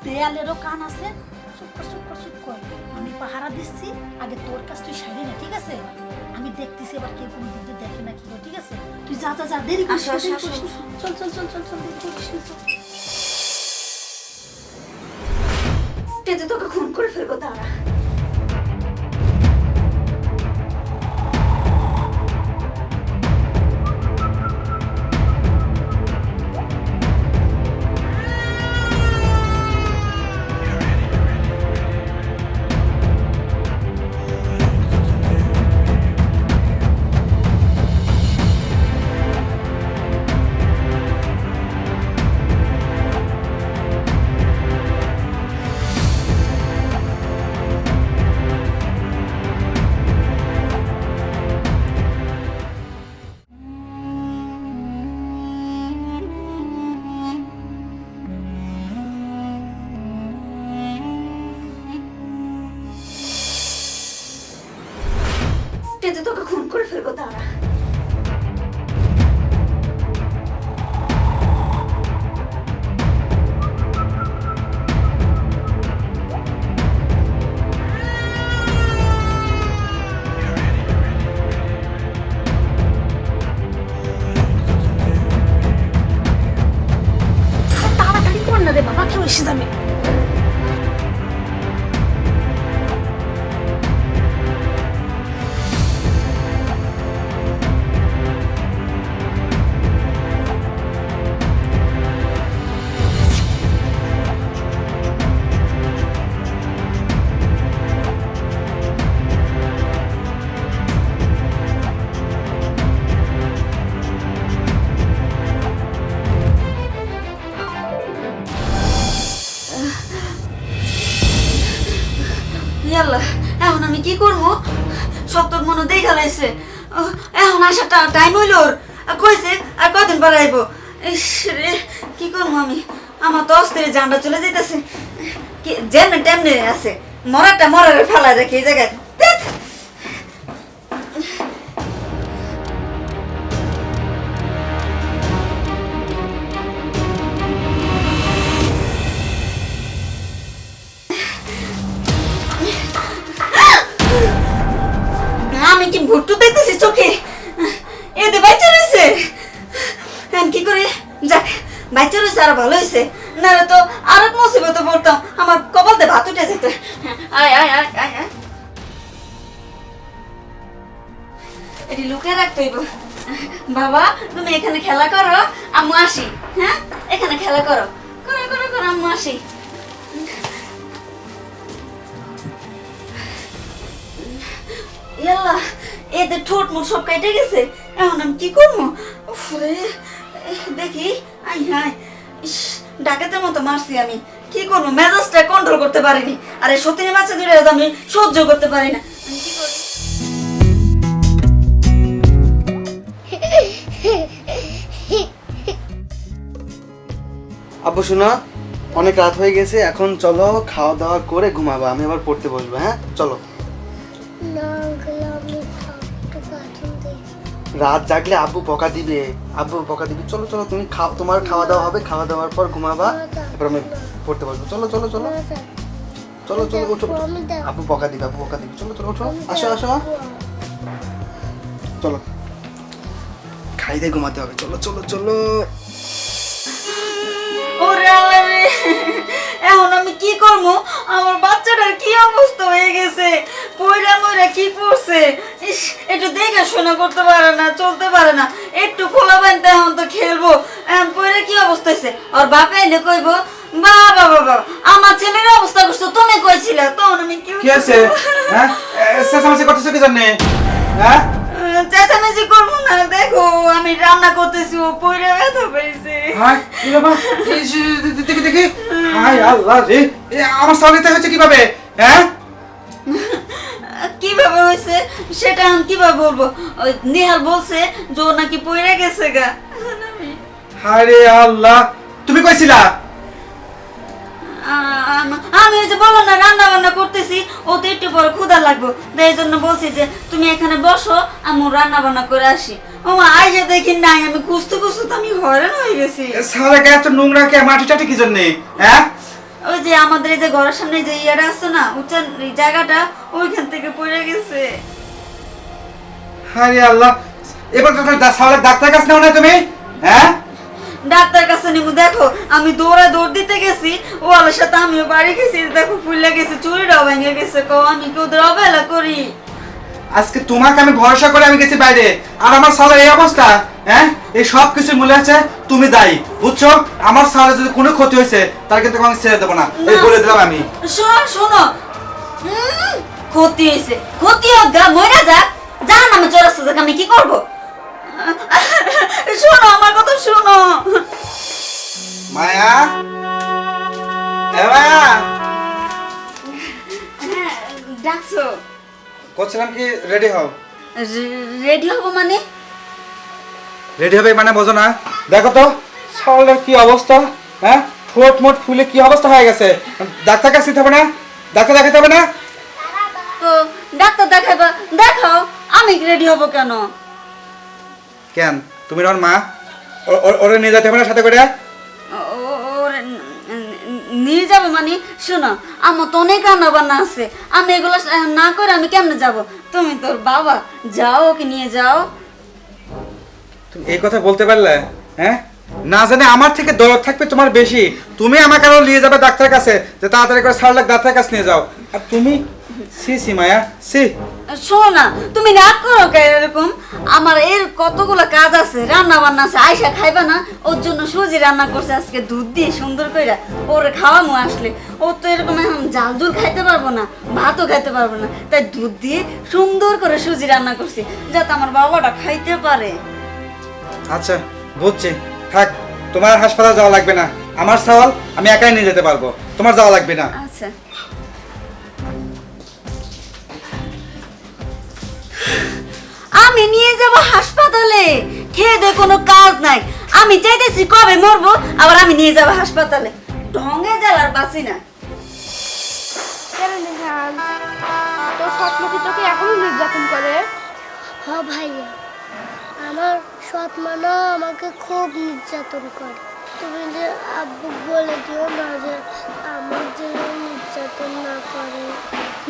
দেয়ালেরও কান আছে, চুপ কর চুপ কর চুপ কর, আমি পাহারা দিচ্ছি, আগে তোর কাজ তুই সারি না, ঠিক আছে? আমি দেখতেছি এবার কেউ কোনো দিকে দেখে না কি, ঠিক আছে? তুই যা যা যা, দেরি করিস না, আসো, দেরি আসো, করিস না। চল চল চল চল চল, দেরি করিস না, চল। তেতে তোকে খুন করে ফেলবো তারা। না রে বাবা, কেউ এসে যাবে। ইয়াল্লা, এখন আমি কি করবো? সব তোর মনে দেখা লাইছে। এখন আসাটা টাইম হইল ওর। কইছে আর কদিন পর আইবো। ইস রে, কি করবো আমি? আমার তো অস্থিরে জানটা চলে যাইতেছে। যেমনি টেমনি আছে, মরাটা মরারে ফেলা রেখে এই জায়গায়। ধ্যাৎ। আমি কি ভুট্টু দেখতেছি চোখে? এতে বাচ্চা রয়েছে। কি করে যাক, বাচ্চা রয়েছে আর ভালো হয়েছে, না তো আর এক মুসিবতে পড়তাম, আমার কপালতে ভাত উঠে যেত। আয় আয় আয় আয় আয়, এটি লুকিয়ে রাখতে হইব। বাবা তুমি এখানে খেলা করো, আম্মু আসি। হ্যাঁ, এখানে খেলা করো, করো করো করো, আম্মু আসি। ইয়াল্লা, এদের ঠোঁট মোট সব কেটে গেছে। এখন আমি কি করবো? উফরে, দেখি। আই হাই, ডাকাতের মতো মারছি আমি। কি করবো? মেজাজটা কন্ট্রোল করতে পারিনি। আর এই সতীনের বাচ্চা দুটো আমি সহ্য করতে পারি না। আমি কি করি? আব্বু শোনা, অনেক রাত হয়ে গেছে, এখন চলো খাওয়া দাওয়া করে ঘুমাবো, আমি আবার পড়তে বসবো। হ্যাঁ চলো। না আঙ্কেল, আমি একটু কার্টুন দেখি। রাত জাগলে আব্বু বকা দিবে, আব্বু বকা দিবে। চলো চলো, তুমি খাও, তোমার খাওয়া দাওয়া হবে, খাওয়া দাওয়ার পর ঘুমাবা, তারপর আমি পড়তে বসবো। চলো চলো চলো চলো চলো, ওঠো। আব্বু বকা দিবে, আব্বু বকা দিবে। চলো চলো, ওঠো, আসো আসো, চলো খাই দিয়ে ঘুমাতে হবে। চলো চলো চলো। ওরে আল্লাহ রে, এখন আমি কি করবো? আমার বাচ্চাটার কি অবস্থা হয়ে গেছে, পয়রা ময়রা কি করছে। ইস, একটু দেখাশোনা করতে পারে না, চলতে পারে না, একটু খোলা বানতে এখন তো খেলবো। এখন পয়রা কি অবস্থা হয়েছে? ওর বাপে এনে কইবো বাবা বাবা আমার ছেলের অবস্থা করছো, তুমি কইছিলে। তখন আমি কি আছে? হ্যাঁ, চেঁচামেচি করতেছো কি জন্য? হ্যাঁ, চেঁচামেচি করবো না, দেখো আমি রান্না করতেছি, ও পয়রা ব্যথা পেয়েছে। হাই কি বাবা, দেখি দেখি। হাই আল্লাহ রে, আমার সামনেতে হচ্ছে কিভাবে? হ্যাঁ, কিভাবে হয়েছে সেটা আমি কিভাবে বলবো? ওই নেহাল বলছে যে ও নাকি পয়রা গেছে গা। হায় রে আল্লাহ, তুমি কইছিলা? আমি ওই যে বলো না রান্না বান্না করতেছি, ও তো একটু পরে ক্ষুধা লাগবো, এই জন্য বলছি যে তুমি এখানে বসো, আমি রান্না বান্না করে আসি। ও মা আইসে দেখি নাই, আমি খুঁজতে খুঁজতে তো আমি হয়রান হয়ে গেছি। সারা গায়ে এত নোংরা কে, মাটি টাটি কি জন্য? হ্যাঁ, ওই যে আমাদের এই যে ঘরের সামনে যে ইয়াটা আছে না, উচ্চান জায়গাটা, ওইখান থেকে পড়ে গেছে। হায় রে আল্লাহ, এবার তো সারা ডাক্তার কাছে নাও না তুমি? হ্যাঁ, ডাক্তার কাছে নিমু। দেখো আমি দৌড় দিতে গেছি, ও আলোর সাথে আমিও বাড়ি গেছি, দেখো ফুলে গেছে, চুরিটাও ভেঙে গেছে। আমি কি ওদের অবহেলা করি? আজকে তোমাকে আমি ভরসা করে আমি গেছি বাইরে, আর আমার সালের এই অবস্থা। হ্যাঁ, এই সব কিছু মূল্য আছে তুমি দায়ী, বুঝছো? আমার সালের যদি কোনো ক্ষতি হয়েছে তার কিন্তু আমি ছেড়ে দেবো না, এই বলে দিলাম আমি। শোনো, ক্ষতি হয়েছে, ক্ষতি হোক গা, মরে যাক, জান আমি চড়াচ্ছে যাক, আমি কি করবো? শোনো আমার কথা শোনো। মায়া, এ মায়া, হ্যাঁ ডাকছো? করছিলাম কি রেডি হও। রেডি হবো মানে? রেডি হবে মানে বোঝো না? দেখো তো সালের কি অবস্থা। হ্যাঁ, ঠোঁট মোট ফুলে কি অবস্থা হয়ে গেছে। ডাক্তার কাছে যেতে হবে না? ডাক্তার দেখাতে হবে না? তো ডাক্তার দেখাবা, দেখাও, আমি রেডি হবো কেন? কেন, তুমি ওর মা, ওরে নিয়ে যেতে হবে না সাথে করে? নিয়ে যাবো মানে? শোনো আমার তো অনেক রান্না বান্না আছে, আমি এগুলো না করে আমি কেমনে যাব? তুমি তোর বাবা, যাও ওকে নিয়ে যাও। তুমি এই কথা বলতে পারলে? হ্যাঁ, না জানে আমার থেকে দরদ থাকবে তোমার বেশি। তুমি আমাকে আরো নিয়ে যাবে ডাক্তারের কাছে, যে তাড়াতাড়ি করে সার লাখ ডাক্তারের কাছে নিয়ে যাও। আর তুমি সি সি মায়া সি। শোনো না, তুমি রাগ করো কে এরকম? আমার এর কতগুলো কাজ আছে, রান্না বান্না আছে। আয়সা খাইবা না? ওর জন্য সুজি রান্না করছে আজকে দুধ দিয়ে সুন্দর কইরা, ওরে খাওয়ামু আসলে। ও তো এরকম এখন জাল জুল খাইতে পারবো না, ভাতও খাইতে পারবো না, তাই দুধ দিয়ে সুন্দর করে সুজি রান্না করছি যাতে আমার বাবাটা খাইতে পারে। আচ্ছা বুঝছি, থাক, তোমার হাসপাতাল যাওয়া লাগবে না। আমার সওয়াল আমি একাই নিয়ে যেতে পারবো, তোমার যাওয়া লাগবে না। আচ্ছা। আমি নিয়ে যাব হাসপাতালে? খেয়ে দে কোনো কাজ নাই। আমি চাইতেছি কবে মরবো, আবার আমি নিয়ে যাব হাসপাতালে। ঢঙ্গে জ্বালার বাঁচি না। কেন নেহাল, তোর স্বপ্ন কি তোকে এখনো নির্যাতন করে? হ ভাইয়া, আমার সৎ মানা আমাকে খুব নির্যাতন করে। তুমি যে আব্বু বলে দিও না যে আমার যে নির্যাতন না করে।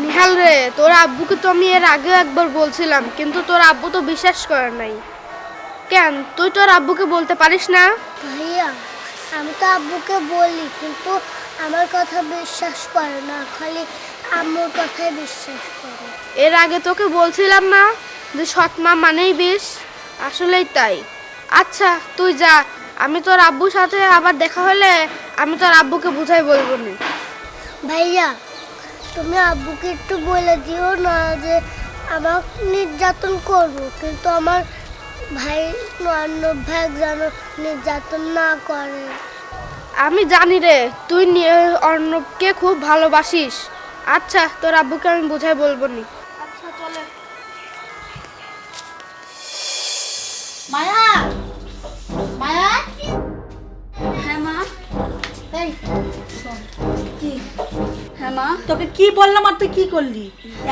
নিহাল রে, তোর আব্বুকে তো আমি এর আগে একবার বলছিলাম, কিন্তু তোর আব্বু তো বিশ্বাস করে নাই। কেন তুই তোর আব্বুকে বলতে পারিস না? ভাইয়া, আমি তো আব্বুকে বলি, কিন্তু আমার কথা বিশ্বাস করে না, খালি আম্মুর কথাই বিশ্বাস করে। এর আগে তোকে বলছিলাম না যে সৎ মা মানেই বিষ? আসলেই তাই। আচ্ছা তুই যা, আমি তোর আব্বুর সাথে আবার দেখা হলে আমি তোর আব্বুকে বুঝাই বলবো না। ভাইয়া, তুমি আব্বুকে একটু বলে দিও না যে আমার নির্যাতন করবো, কিন্তু আমার ভাই অর্ণব ভাই যেন নির্যাতন না করে। আমি জানি রে, তুই অর্ণবকে খুব ভালোবাসিস। আচ্ছা তোর আব্বুকে আমি বুঝাই বলবো নি। আচ্ছা চলে। মায়া, মায়া, হ্যাঁ মা। এই শোন, কি? হ্যাঁ মা। তোকে কি বললাম আর তুই কি করলি?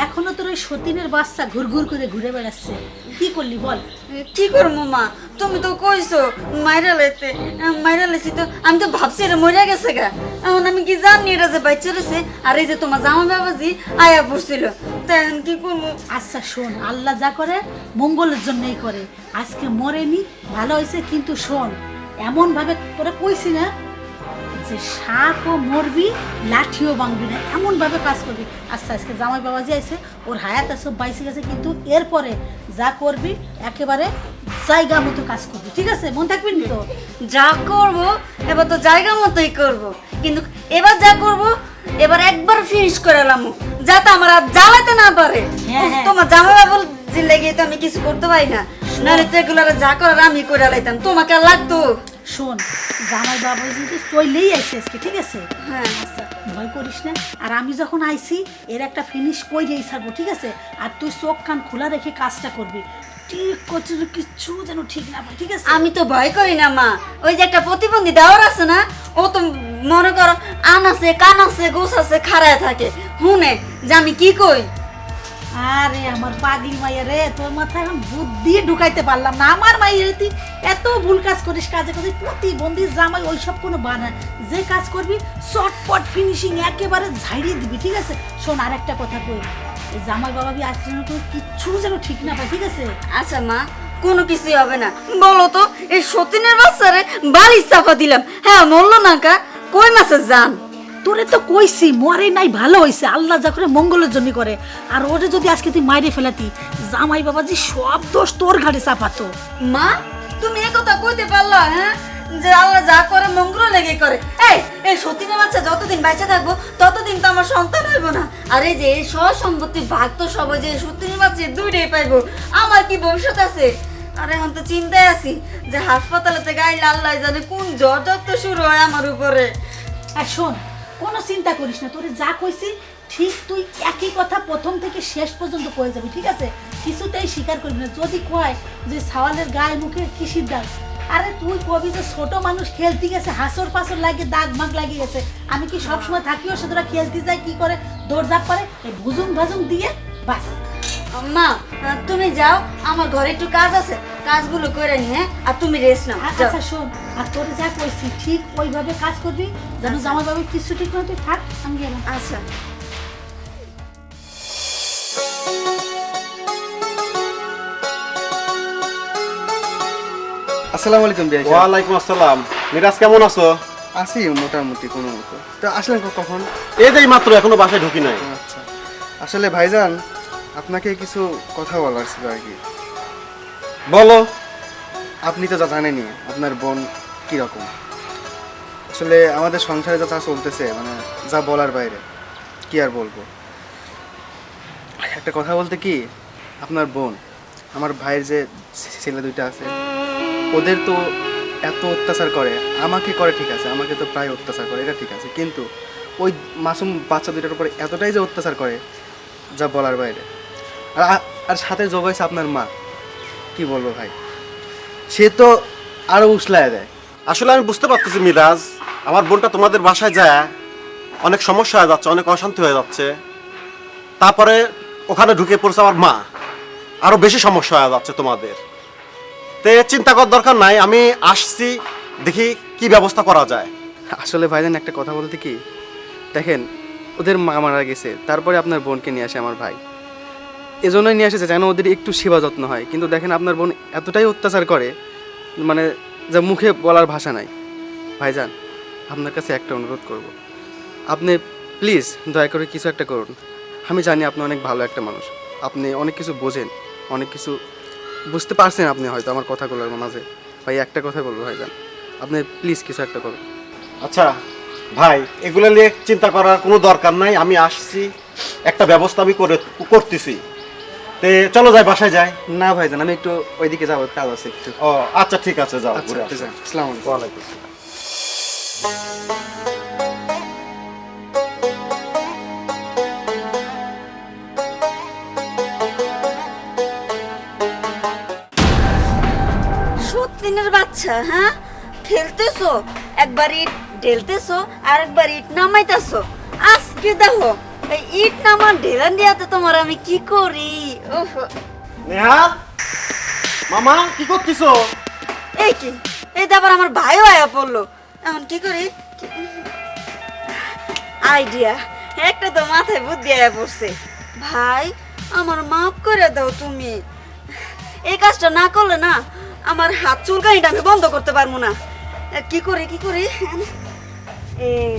এখনো তোর ওই সতীনের বাচ্চা ঘুরঘুর করে ঘুরে বেড়াচ্ছে। কি করলি বল? কি করবো মা, তুমি তো কইছো মাইরা লাইতে। মাইরা লাইছি তো, আমি তো ভাবছি এটা মরে গেছে গা। এখন আমি কি জানি এটা যে বাচ্চা রয়েছে, আর এই যে তোমার জামা বাবাজি আয়া পড়ছিল, তাই এখন কি করবো? আচ্ছা শোন, আল্লাহ যা করে মঙ্গলের জন্যই করে। আজকে মরেনি, ভালো হয়েছে, কিন্তু শোন, এমন ভাবে তোরা কইছি না যে সাপও মরবি লাঠিও ভাঙবি না, এমন ভাবে কাজ করবি। আচ্ছা আজকে জামাই বাবাজি আইছে, ওর হায়াত সব বাইসে গেছে, কিন্তু এরপরে যা করবি একেবারে জায়গা মতো কাজ করবি, ঠিক আছে? মন থাকবি না তো? যা করব এবার তো জায়গা মতোই করব, কিন্তু এবার যা করব এবার একবার ফিনিশ করে এলাম, যাতে আমার আর জ্বালাতে না পারে। হ্যাঁ, হ্যাঁ। তোমার জামা বাবুল লেগে তো আমি কিছু করতে পারি না, নাহলে তো এগুলো যা করার আমি করে লাইতাম, তোমাকে আর লাগতো? শোন, জামাই বাবাজি কিন্তু চলেই আইছে আজকে, ঠিক আছে? হ্যাঁ। আচ্ছা ভয় করিস না, আর আমি যখন আইছি এর একটা ফিনিশ কইরেই ছাড়বো, ঠিক আছে? আর তুই চোখ কান খোলা রেখে কাজটা করবি, ঠিক করছিস, কিচ্ছু যেন ঠিক না পাই, ঠিক আছে? আমি তো ভয় করি না মা, ওই যে একটা প্রতিবন্ধী দেওয়ার আছে না, ও তো মনে করো আন আছে কান আছে গোছ আছে খাড়ায় থাকে, হুনে যে আমি কি কই। আরে আমার পাগলি মাইয়া রে, তোর মাথায় এখন বুদ্ধি ঢুকাইতে পারলাম না। আমার মাইয়া তুই এত ভুল কাজ করিস, কাজে কাজে প্রতিবন্ধী জামাই ওইসব কোনো বানা, যে কাজ করবি চটপট ফিনিশিং একেবারে ঝাড়িয়ে দিবি, ঠিক আছে? শোন আর একটা কথা কই, এই জামাই বাবাবি আজকে যেন তোর কিচ্ছু যেন ঠিক না পাই, ঠিক আছে? আচ্ছা মা, কোনো কিছুই হবে না। বলো তো, এই সতীনের বাচ্চারে বাড়ির চাপা দিলাম, হ্যাঁ মরলো না কা, কই মাছের জান? তোরে তো কইছি মরে নাই, ভালো হইছে, আল্লাহ যা করে মঙ্গলের জন্য করে। আর ওরে যদি আজকে তুই মাইরে ফেলাতি, জামাই বাবাজি সব দোষ তোর ঘাড়ে চাপাতো। মা তুমি এ কথা কইতে পারলা? হ্যাঁ, যে আল্লাহ যা করে মঙ্গল লেগে করে। এই সতীনের বাচ্চা যতদিন বেঁচে থাকবো ততদিন তো আমার সন্তান হইব না। আর এই যে সব সম্পত্তি ভাগ তো সবাই যে সতীনের বাচ্চা দুইটাই পাইবো, আমার কি ভবিষ্যৎ আছে? আর এখন তো চিন্তায় আছি যে হাসপাতালে থেকে আইলে আল্লাহ জানে কোন জ্বর তো শুরু হয় আমার উপরে। আর শোন, কোনো চিন্তা করিস না, তোরে যা কইছি ঠিক তুই একই কথা প্রথম থেকে শেষ পর্যন্ত কয়ে যাবি, ঠিক আছে? কিছুতেই স্বীকার করবি না। যদি কয় যে সাওয়ালের গায়ে মুখে কিসির দাগ, আরে তুই কবি যে ছোট মানুষ খেলতে গেছে, হাসর পাসর লাগে দাগ মাগ লাগিয়ে গেছে, আমি কি সবসময় থাকিও সে তোরা খেলতে যায় কি করে দৌড়ঝাঁপ করে, এই ভুজুং ভাজুং দিয়ে বাস। মা তুমি যাও, আমার ঘরে একটু কাজ আছে, কাজগুলো করে নিয়ে আর তুমি রেস্ট নাও। যাও। আচ্ছা শোন, আর তোরে যা কইছি ঠিক ওইভাবে কাজ করবি, যেন জামাই বাবু কিছু ঠিক না, তুই থাক, আমি গেলাম। আচ্ছা। আসসালামু আলাইকুম বিআই সাহেব। ওয়ালাইকুম আসসালাম। মিরাজ কেমন আছো? আছি মোটামুটি কোনো মতো। তো আসলেন কখন? এই যে মাত্র, এখনো বাসায় ঢুকি নাই। আচ্ছা, আসলে ভাইজান আপনাকে কিছু কথা বলার ছিল আর কি। বলো। আপনি তো যা জানেনই আপনার বোন কীরকম। আসলে আমাদের সংসারে যা চলতেছে মানে যা বলার বাইরে, কি আর বলবো। একটা কথা বলতে কি, আপনার বোন, আমার ভাইয়ের যে ছেলে দুইটা আছে, ওদের তো এত অত্যাচার করে। আমাকে করে ঠিক আছে, আমাকে তো প্রায় অত্যাচার করে, এটা ঠিক আছে, কিন্তু ওই মাসুম বাচ্চা দুইটার উপরে এতটাই যে অত্যাচার করে যা বলার বাইরে। আর সাথে জোগাইছে আপনার মা, কি বলবো ভাই, সে তো আরও উছলায় দেয়। আসলে আমি বুঝতে পারতেছি মিরাজ, আমার বোনটা তোমাদের বাসায় যায় অনেক সমস্যা হয়ে যাচ্ছে, অনেক অশান্তি হয়ে যাচ্ছে। তারপরে ওখানে ঢুকে পড়ছে আমার মা, আরো বেশি সমস্যা হয়ে যাচ্ছে তোমাদের। তে চিন্তা করার দরকার নাই, আমি আসছি, দেখি কি ব্যবস্থা করা যায়। আসলে ভাইজান একটা কথা বলতে কি, দেখেন ওদের মা মারা গেছে, তারপরে আপনার বোনকে নিয়ে আসে আমার ভাই। এজন্যই নিয়ে আসেছে যেন ওদের একটু সেবা যত্ন হয়। কিন্তু দেখেন আপনার বোন এতটাই অত্যাচার করে, মানে যা মুখে বলার ভাষা নাই। ভাইজান আপনার কাছে একটা অনুরোধ করব, আপনি প্লিজ দয়া করে কিছু একটা করুন। আমি জানি আপনি অনেক ভালো একটা মানুষ, আপনি অনেক কিছু বোঝেন, অনেক কিছু বুঝতে পারছেন আপনি হয়তো আমার কথাগুলোর মাঝে। ভাই একটা কথা বলবো ভাইজান, আপনি প্লিজ কিছু একটা করুন। আচ্ছা ভাই, এগুলো নিয়ে চিন্তা করার কোনো দরকার নাই, আমি আসছি, একটা ব্যবস্থা আমি করতেছি। তে চলো যাই, বাসায় যাই। না ভাইজান, আমি একটু ওইদিকে যাবো, কাজ আছে একটু। ও আচ্ছা ঠিক আছে, যাও আচ্ছা ঘুরে আসো। যান, আসসালামু আলাইকুম। ওয়ালাইকুম আসসালাম। সত্যিনের বাচ্চা, হ্যাঁ খেলতেছো, একবার ইট ঢেলতেছো আর একবার ইট নামাইতেছো। আজকে দেখো এই ইট নামা ঢেলান দিয়াতে তোমার আমি কি করি। ওহ, নেহাল, মামা কি করতেছো? এই কি, এই তারপর আমার ভাইও আয়া পড়লো, এখন কি করি? আইডিয়া একটা তো মাথায় বুদ্ধি আয়া পড়ছে। ভাই আমার মাফ করে দাও তুমি, এই কাজটা না করলে না আমার হাত চুলকানিটা আমি বন্ধ করতে পারবো না। কি করি কি করি, এই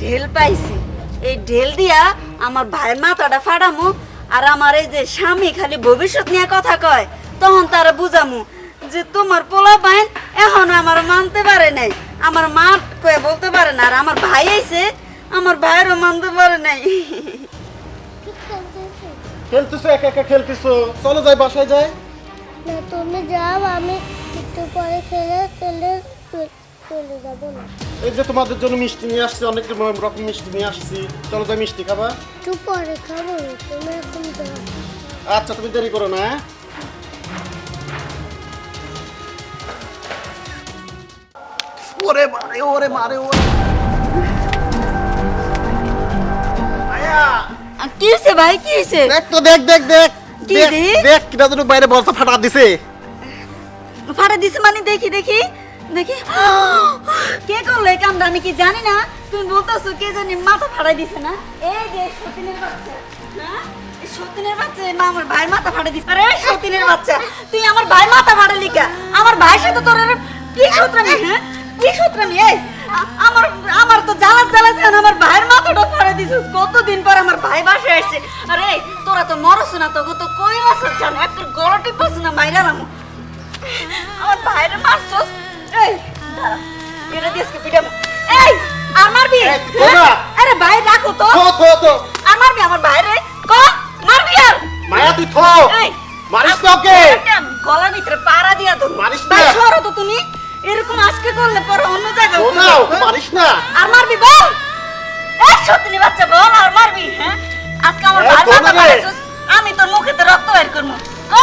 ঢেল পাইছি, এই ঢেল দিয়া আমার ভাইয়ের মাথাটা ফাটামু। আর আমার এই যে স্বামী খালি ভবিষ্যৎ নিয়ে কথা কয়, তখন তারা বুঝামু যে তোমার পোলা পাইন এখন আমার মানতে পারে নাই, আমার মা কয়ে বলতে পারে না। আর আমার ভাই আইছে, আমার ভাইয়েরও মানতে পারে নাই। খেলতেছো একা একা খেলতেছো, চলো যাই, বাসায় যাই। না তুমি যাও, আমি একটু পরে চলে যাবো না। এই যে তোমাদের জন্য মিষ্টি নিয়ে আসছি, অনেক রকম মিষ্টি নিয়ে আসছি, চলো যাই, মিষ্টি খাবা। একটু পরে খাবো, তুমি এখন যাও। আচ্ছা তুমি দেরি করো না। ওরে মারে, ওরে মারে, ওরে আয়া, কি হয়েছে ভাই, কি হয়েছে? দেখ তো, দেখ দেখ দেখ কি দেখ, রে? দেখ কিটা যেন বাইরে বলটা ফাটা দিছে। ফাটা দিছে মানে? দেখি দেখি দেখি, কে করলো এই কামটা? আমি কি জানি না? তুমি বলতেছো কে জানি মাথা ফাটাই দিছে না? এই যে সতীনের বাচ্চা, হ্যাঁ এই সতীনের বাচ্চা, মা আমার ভাইয়ের মাথা ফাটাই দিছে। আরে সতীনের বাচ্চা, তুই আমার ভাই মাথা ফাটালি কা? আমার ভাইয়ের সাথে তোর কি সূত্রামি, হ্যাঁ কি সূত্রামি? এই আমার আমার তো জ্বালা জ্বালাছে, আমার ভাইয়ের মাথাটা ফাটাই দিছিস। কতদিন পর আমার ভাই বাসায় আসছে। আরে তোরা তো মরছ না, তো তো কই মাছের জানো একটা গলা টিপাস না মাইরালাম। আমার ভাইরে মারছস? এই দাঁড়া, এটা দিয়ে আজকে পিটাবো। এই আর মারবি? এই, তো না। আরে ভাই রাখো তো। তো আর মারবি আমার ভাইরে? ক মারবি আর? মায়া তুই থো, এই মারিস তো ওকে। গলার ভিতরে পাড়া দিয়া তো মারিস না। ভাই, সরো তো তুমি। এরকম আজকে করলে পরে অন্য জায়গায় ও না, ওকে মারিস না। আর মারবি বল। এই সত্যি বাচ্চা বল, আর মারবি? হ্যাঁ আজকে আমার এই, ভাই তো না মাথা রে। ফাটাইছস, আমি তোর মুখেতে রক্ত বের করবো। ক